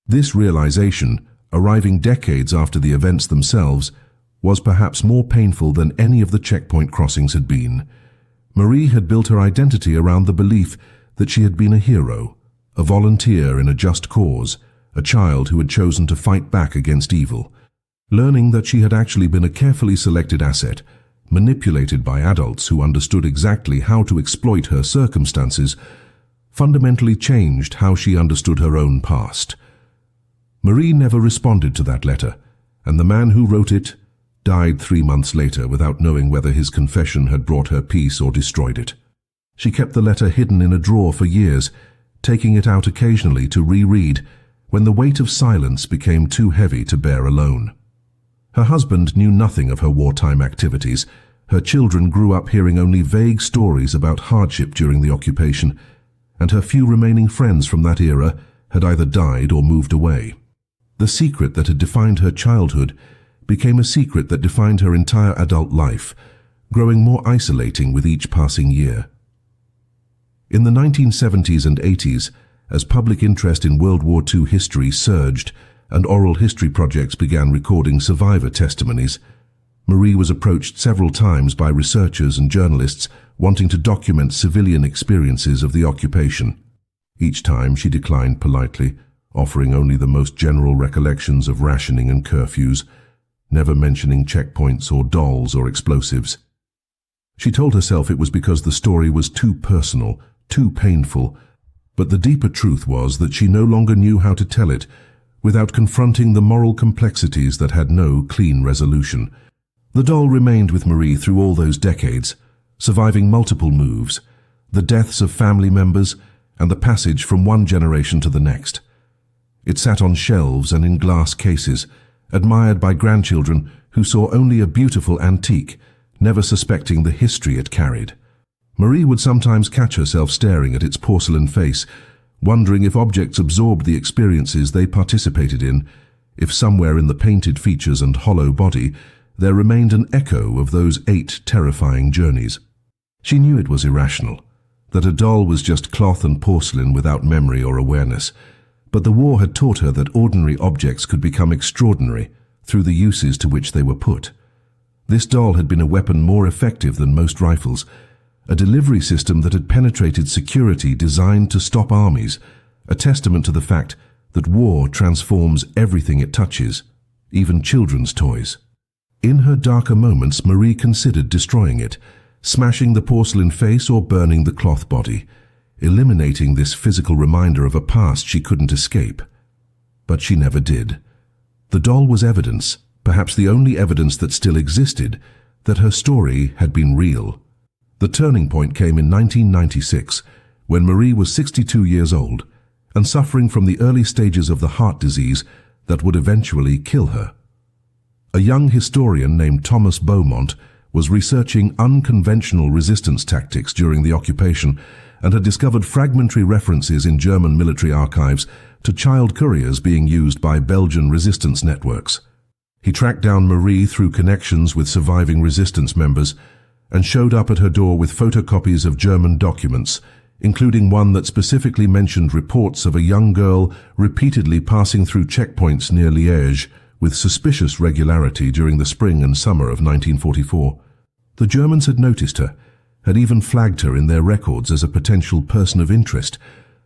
This realization, arriving decades after the events themselves, was perhaps more painful than any of the checkpoint crossings had been. Marie had built her identity around the belief that she had been a hero, a volunteer in a just cause, a child who had chosen to fight back against evil. Learning that she had actually been a carefully selected asset, manipulated by adults who understood exactly how to exploit her circumstances, fundamentally changed how she understood her own past. Marie never responded to that letter, and the man who wrote it died 3 months later without knowing whether his confession had brought her peace or destroyed it. She kept the letter hidden in a drawer for years, taking it out occasionally to reread when the weight of silence became too heavy to bear alone. Her husband knew nothing of her wartime activities. Her children grew up hearing only vague stories about hardship during the occupation, and her few remaining friends from that era had either died or moved away. The secret that had defined her childhood became a secret that defined her entire adult life, growing more isolating with each passing year. In the 1970s and 80s, as public interest in World War II history surged and oral history projects began recording survivor testimonies, Marie was approached several times by researchers and journalists wanting to document civilian experiences of the occupation. Each time she declined politely, offering only the most general recollections of rationing and curfews, never mentioning checkpoints or dolls or explosives. She told herself it was because the story was too personal, too painful, but the deeper truth was that she no longer knew how to tell it without confronting the moral complexities that had no clean resolution. The doll remained with Marie through all those decades, surviving multiple moves, the deaths of family members, and the passage from one generation to the next. It sat on shelves and in glass cases, admired by grandchildren who saw only a beautiful antique, never suspecting the history it carried. Marie would sometimes catch herself staring at its porcelain face, wondering if objects absorbed the experiences they participated in, if somewhere in the painted features and hollow body there remained an echo of those 8 terrifying journeys. She knew it was irrational, that a doll was just cloth and porcelain without memory or awareness, but the war had taught her that ordinary objects could become extraordinary through the uses to which they were put. This doll had been a weapon more effective than most rifles, a delivery system that had penetrated security designed to stop armies, a testament to the fact that war transforms everything it touches, even children's toys. In her darker moments, Marie considered destroying it, smashing the porcelain face or burning the cloth body, eliminating this physical reminder of a past she couldn't escape. But she never did. The doll was evidence, perhaps the only evidence that still existed, that her story had been real. The turning point came in 1996, when Marie was 62 years old and suffering from the early stages of the heart disease that would eventually kill her. A young historian named Thomas Beaumont was researching unconventional resistance tactics during the occupation and had discovered fragmentary references in German military archives to child couriers being used by Belgian resistance networks. He tracked down Marie through connections with surviving resistance members, and showed up at her door with photocopies of German documents, including one that specifically mentioned reports of a young girl repeatedly passing through checkpoints near Liège with suspicious regularity during the spring and summer of 1944. The Germans had noticed her, had even flagged her in their records as a potential person of interest,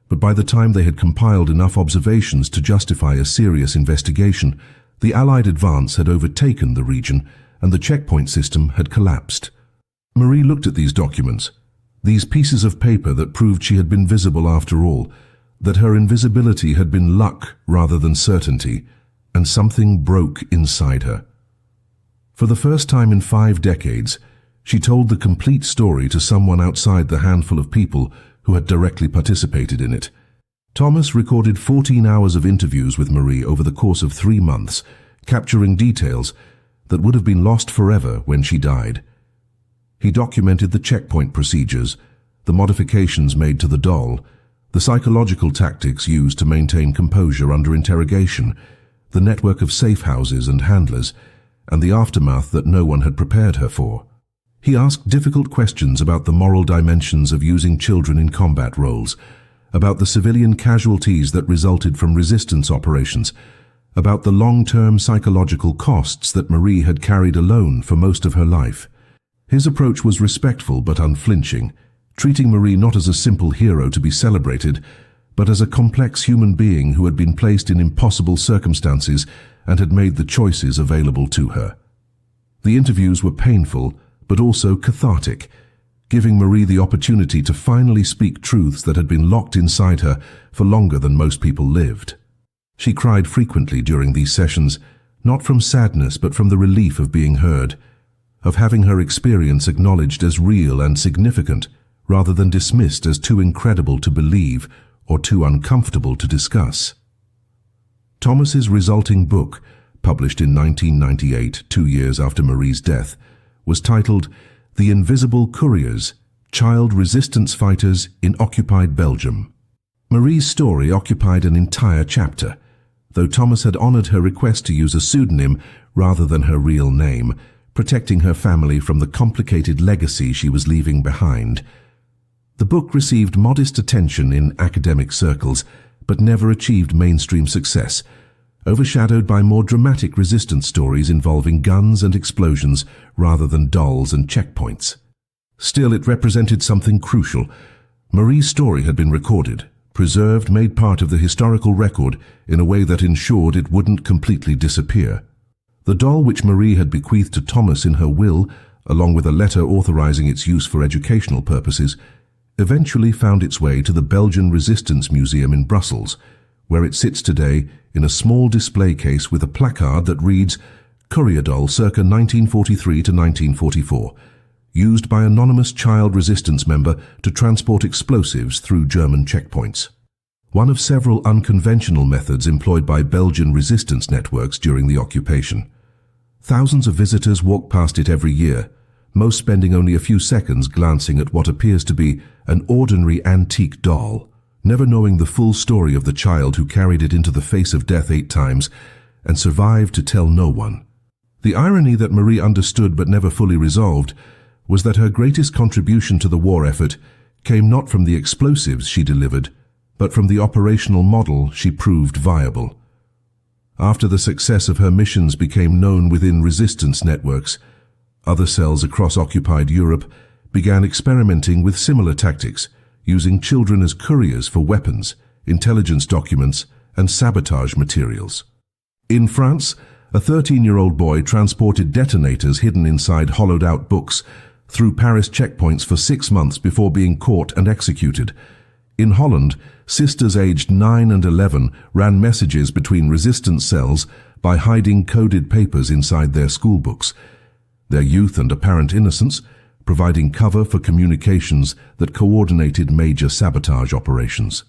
but by the time they had compiled enough observations to justify a serious investigation, the Allied advance had overtaken the region and the checkpoint system had collapsed. Marie looked at these documents, these pieces of paper that proved she had been visible after all, that her invisibility had been luck rather than certainty, and something broke inside her. For the first time in 5 decades, she told the complete story to someone outside the handful of people who had directly participated in it. Thomas recorded 14 hours of interviews with Marie over the course of 3 months, capturing details that would have been lost forever when she died. He documented the checkpoint procedures, the modifications made to the doll, the psychological tactics used to maintain composure under interrogation, the network of safe houses and handlers, and the aftermath that no one had prepared her for. He asked difficult questions about the moral dimensions of using children in combat roles, about the civilian casualties that resulted from resistance operations, about the long-term psychological costs that Marie had carried alone for most of her life. His approach was respectful but unflinching, treating Marie not as a simple hero to be celebrated, but as a complex human being who had been placed in impossible circumstances and had made the choices available to her. The interviews were painful, but also cathartic, giving Marie the opportunity to finally speak truths that had been locked inside her for longer than most people lived. She cried frequently during these sessions, not from sadness but from the relief of being heard, of having her experience acknowledged as real and significant, rather than dismissed as too incredible to believe or too uncomfortable to discuss. Thomas's resulting book, published in 1998, 2 years after Marie's death, was titled The Invisible Couriers, Child Resistance Fighters in Occupied Belgium. Marie's story occupied an entire chapter, though Thomas had honored her request to use a pseudonym rather than her real name, protecting her family from the complicated legacy she was leaving behind. The book received modest attention in academic circles, but never achieved mainstream success, overshadowed by more dramatic resistance stories involving guns and explosions rather than dolls and checkpoints. Still, it represented something crucial. Marie's story had been recorded, preserved, made part of the historical record in a way that ensured it wouldn't completely disappear. The doll which Marie had bequeathed to Thomas in her will, along with a letter authorizing its use for educational purposes, eventually found its way to the Belgian Resistance Museum in Brussels, where it sits today in a small display case with a placard that reads, "Courier doll circa 1943 to 1944, used by anonymous child resistance member to transport explosives through German checkpoints." One of several unconventional methods employed by Belgian resistance networks during the occupation. Thousands of visitors walk past it every year, most spending only a few seconds glancing at what appears to be an ordinary antique doll, never knowing the full story of the child who carried it into the face of death 8 times and survived to tell no one. The irony that Marie understood but never fully resolved was that her greatest contribution to the war effort came not from the explosives she delivered, but from the operational model she proved viable. After the success of her missions became known within resistance networks, other cells across occupied Europe began experimenting with similar tactics, using children as couriers for weapons, intelligence documents, and sabotage materials. In France, a 13-year-old boy transported detonators hidden inside hollowed-out books through Paris checkpoints for 6 months before being caught and executed. In Holland, sisters aged 9 and 11 ran messages between resistance cells by hiding coded papers inside their schoolbooks, their youth and apparent innocence providing cover for communications that coordinated major sabotage operations.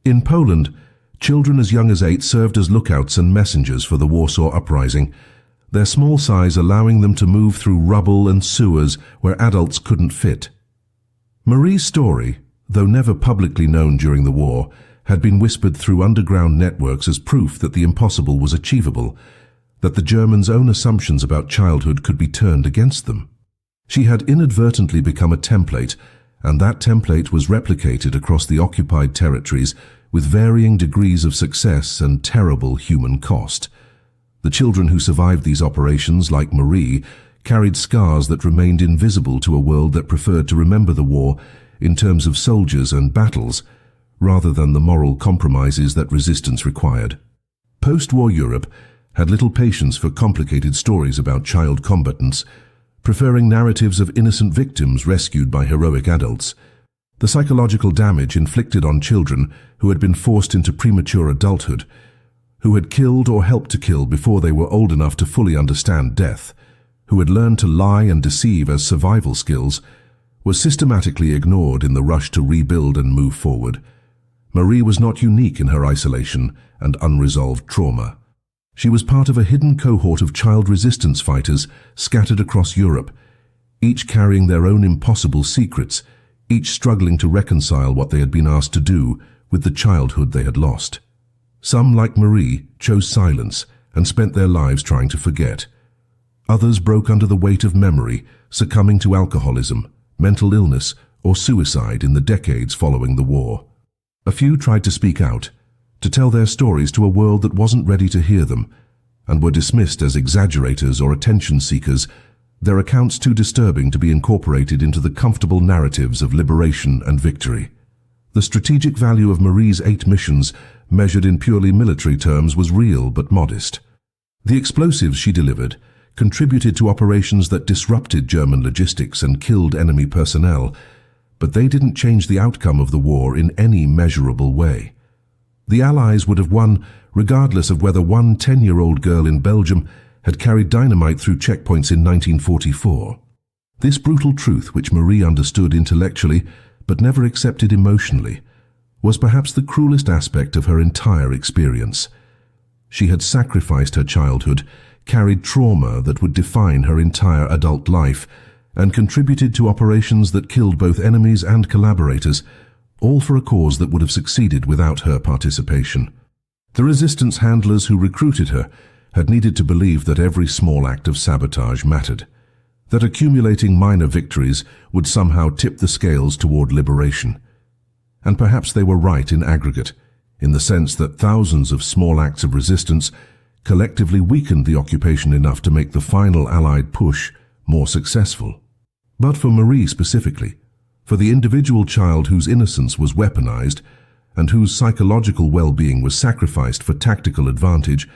In Poland, children as young as 8 served as lookouts and messengers for the Warsaw Uprising, their small size allowing them to move through rubble and sewers where adults couldn't fit. Marie's story, though never publicly known during the war, had been whispered through underground networks as proof that the impossible was achievable, that the Germans' own assumptions about childhood could be turned against them. She had inadvertently become a template, and that template was replicated across the occupied territories with varying degrees of success and terrible human cost. The children who survived these operations, like Marie, carried scars that remained invisible to a world that preferred to remember the war in terms of soldiers and battles, rather than the moral compromises that resistance required. Post-war Europe had little patience for complicated stories about child combatants, preferring narratives of innocent victims rescued by heroic adults. The psychological damage inflicted on children who had been forced into premature adulthood, who had killed or helped to kill before they were old enough to fully understand death, who had learned to lie and deceive as survival skills, was systematically ignored in the rush to rebuild and move forward. Marie was not unique in her isolation and unresolved trauma. She was part of a hidden cohort of child resistance fighters scattered across Europe, each carrying their own impossible secrets, each struggling to reconcile what they had been asked to do with the childhood they had lost. Some, like Marie, chose silence and spent their lives trying to forget. Others broke under the weight of memory, succumbing to alcoholism, mental illness, or suicide in the decades following the war. A few tried to speak out, to tell their stories to a world that wasn't ready to hear them, and were dismissed as exaggerators or attention seekers, their accounts too disturbing to be incorporated into the comfortable narratives of liberation and victory. The strategic value of Marie's 8 missions, measured in purely military terms, was real but modest. The explosives she delivered contributed to operations that disrupted German logistics and killed enemy personnel, but they didn't change the outcome of the war in any measurable way. The Allies would have won regardless of whether one 10-year-old girl in Belgium had carried dynamite through checkpoints in 1944. This brutal truth, which Marie understood intellectually but never accepted emotionally, was perhaps the cruelest aspect of her entire experience. She had sacrificed her childhood, carried trauma that would define her entire adult life, and contributed to operations that killed both enemies and collaborators, all for a cause that would have succeeded without her participation. The resistance handlers who recruited her had needed to believe that every small act of sabotage mattered, that accumulating minor victories would somehow tip the scales toward liberation. And perhaps they were right in aggregate, in the sense that thousands of small acts of resistance collectively weakened the occupation enough to make the final Allied push more successful. But for Marie specifically, for the individual child whose innocence was weaponized and whose psychological well-being was sacrificed for tactical advantage,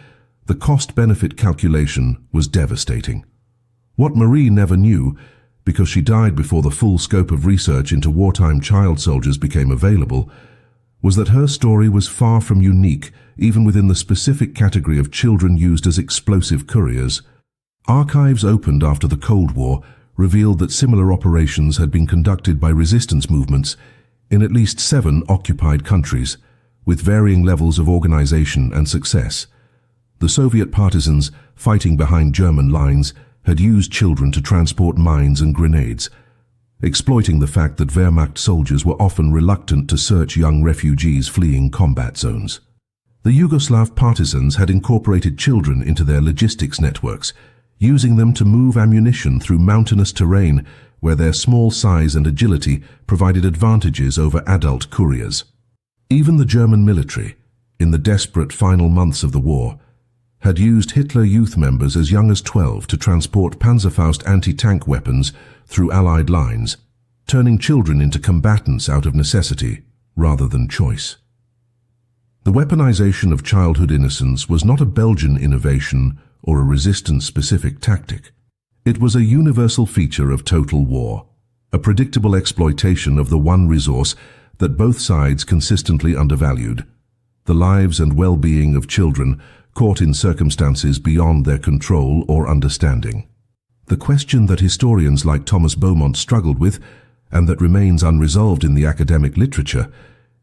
the cost-benefit calculation was devastating. What Marie never knew, because she died before the full scope of research into wartime child soldiers became available, was that her story was far from unique even within the specific category of children used as explosive couriers. Archives opened after the Cold War revealed that similar operations had been conducted by resistance movements in at least 7 occupied countries, with varying levels of organization and success. The Soviet partisans fighting behind German lines had used children to transport mines and grenades, exploiting the fact that Wehrmacht soldiers were often reluctant to search young refugees fleeing combat zones. The Yugoslav partisans had incorporated children into their logistics networks, using them to move ammunition through mountainous terrain where their small size and agility provided advantages over adult couriers. Even the German military, in the desperate final months of the war, had used Hitler Youth members as young as 12 to transport Panzerfaust anti-tank weapons through Allied lines, turning children into combatants out of necessity rather than choice. The weaponization of childhood innocence was not a Belgian innovation or a resistance-specific tactic. It was a universal feature of total war, a predictable exploitation of the one resource that both sides consistently undervalued: the lives and well-being of children caught in circumstances beyond their control or understanding. The question that historians like Thomas Beaumont struggled with, and that remains unresolved in the academic literature,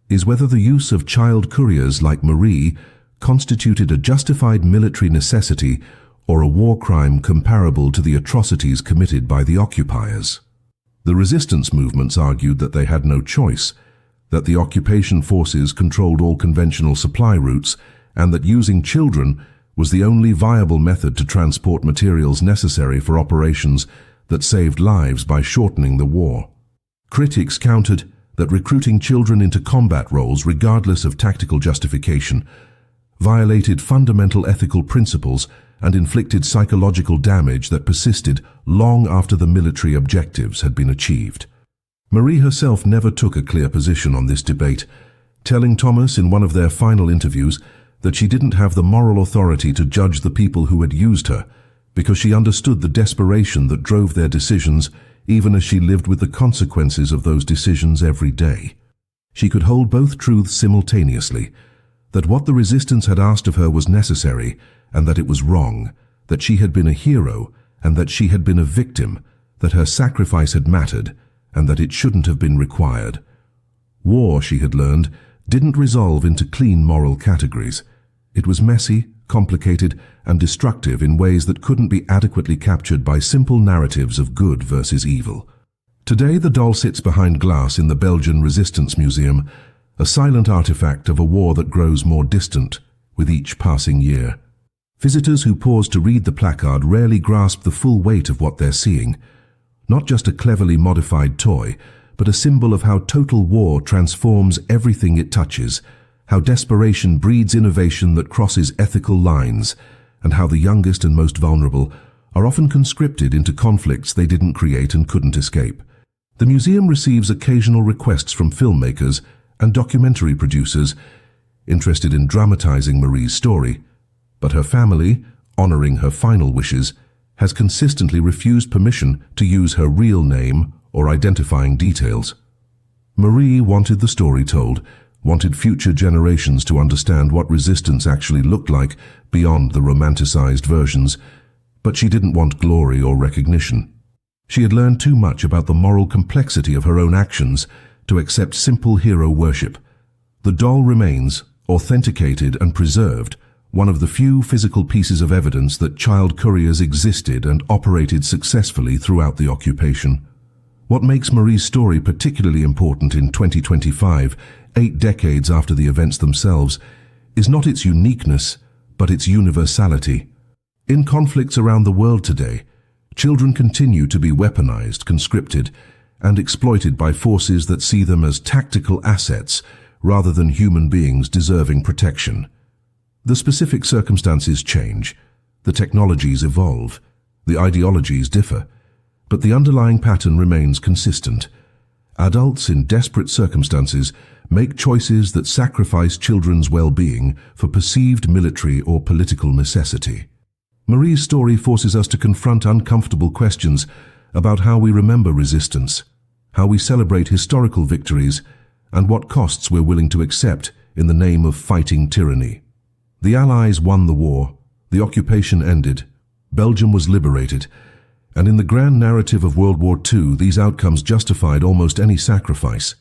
is whether the use of child couriers like Marie constituted a justified military necessity or a war crime comparable to the atrocities committed by the occupiers. The resistance movements argued that they had no choice, that the occupation forces controlled all conventional supply routes, and that using children was the only viable method to transport materials necessary for operations that saved lives by shortening the war. Critics countered that recruiting children into combat roles, regardless of tactical justification, violated fundamental ethical principles and inflicted psychological damage that persisted long after the military objectives had been achieved. Marie herself never took a clear position on this debate, telling Thomas in one of their final interviews that she didn't have the moral authority to judge the people who had used her, because she understood the desperation that drove their decisions, even as she lived with the consequences of those decisions every day. She could hold both truths simultaneously, that what the resistance had asked of her was necessary, and that it was wrong, that she had been a hero, and that she had been a victim, that her sacrifice had mattered, and that it shouldn't have been required. War, she had learned, didn't resolve into clean moral categories. It was messy, complicated, and destructive in ways that couldn't be adequately captured by simple narratives of good versus evil. Today, the doll sits behind glass in the Belgian Resistance Museum, a silent artifact of a war that grows more distant with each passing year. Visitors who pause to read the placard rarely grasp the full weight of what they're seeing. Not just a cleverly modified toy, but a symbol of how total war transforms everything it touches, how desperation breeds innovation that crosses ethical lines, and how the youngest and most vulnerable are often conscripted into conflicts they didn't create and couldn't escape. The museum receives occasional requests from filmmakers and documentary producers interested in dramatizing Marie's story, but her family, honoring her final wishes, has consistently refused permission to use her real name or identifying details. Marie wanted the story told, wanted future generations to understand what resistance actually looked like beyond the romanticized versions, but she didn't want glory or recognition. She had learned too much about the moral complexity of her own actions to accept simple hero worship. The doll remains, authenticated and preserved, one of the few physical pieces of evidence that child couriers existed and operated successfully throughout the occupation. What makes Marie's story particularly important in 2025, 8 decades after the events themselves, is not its uniqueness, but its universality. In conflicts around the world today, children continue to be weaponized, conscripted, and exploited by forces that see them as tactical assets rather than human beings deserving protection. The specific circumstances change, the technologies evolve, the ideologies differ, but the underlying pattern remains consistent. Adults in desperate circumstances make choices that sacrifice children's well-being for perceived military or political necessity. Marie's story forces us to confront uncomfortable questions about how we remember resistance, how we celebrate historical victories, and what costs we're willing to accept in the name of fighting tyranny. The Allies won the war, the occupation ended, Belgium was liberated, and in the grand narrative of World War II, these outcomes justified almost any sacrifice.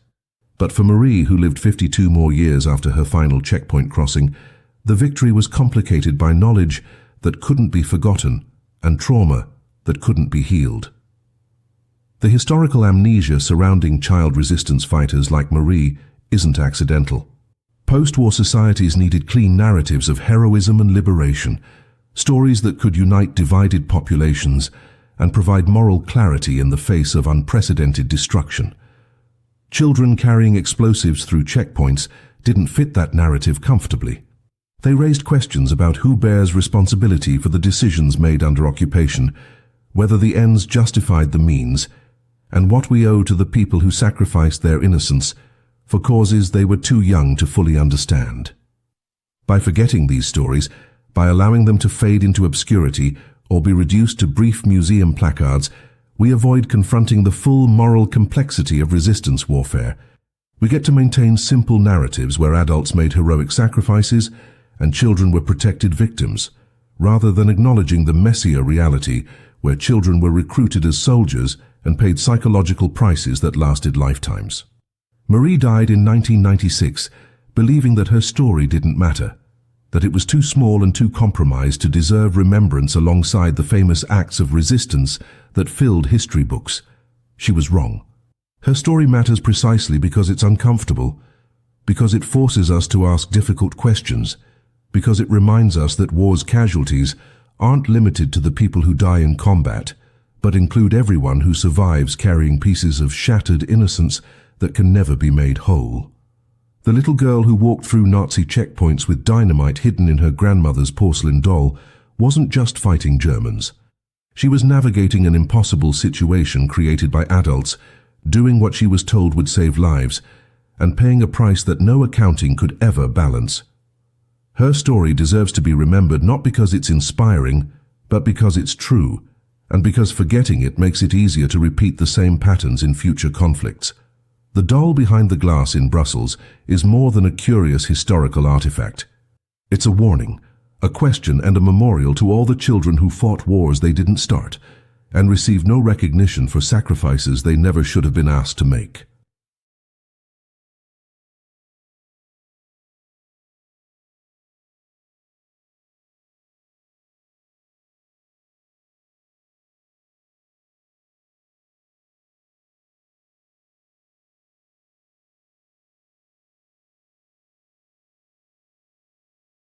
But for Marie, who lived 52 more years after her final checkpoint crossing, the victory was complicated by knowledge that couldn't be forgotten and trauma that couldn't be healed. The historical amnesia surrounding child resistance fighters like Marie isn't accidental. Post-war societies needed clean narratives of heroism and liberation, stories that could unite divided populations and provide moral clarity in the face of unprecedented destruction. Children carrying explosives through checkpoints didn't fit that narrative comfortably. They raised questions about who bears responsibility for the decisions made under occupation, whether the ends justified the means, and what we owe to the people who sacrificed their innocence for causes they were too young to fully understand. By forgetting these stories, by allowing them to fade into obscurity or be reduced to brief museum placards, we avoid confronting the full moral complexity of resistance warfare. We get to maintain simple narratives where adults made heroic sacrifices and children were protected victims, rather than acknowledging the messier reality where children were recruited as soldiers and paid psychological prices that lasted lifetimes. Marie died in 1996, believing that her story didn't matter, that it was too small and too compromised to deserve remembrance alongside the famous acts of resistance that filled history books. She was wrong. Her story matters precisely because it's uncomfortable, because it forces us to ask difficult questions, because it reminds us that war's casualties aren't limited to the people who die in combat, but include everyone who survives carrying pieces of shattered innocence that can never be made whole. The little girl who walked through Nazi checkpoints with dynamite hidden in her grandmother's porcelain doll wasn't just fighting Germans. She was navigating an impossible situation created by adults, doing what she was told would save lives, and paying a price that no accounting could ever balance. Her story deserves to be remembered not because it's inspiring, but because it's true, and because forgetting it makes it easier to repeat the same patterns in future conflicts. The doll behind the glass in Brussels is more than a curious historical artifact. It's a warning, a question and a memorial to all the children who fought wars they didn't start, and received no recognition for sacrifices they never should have been asked to make.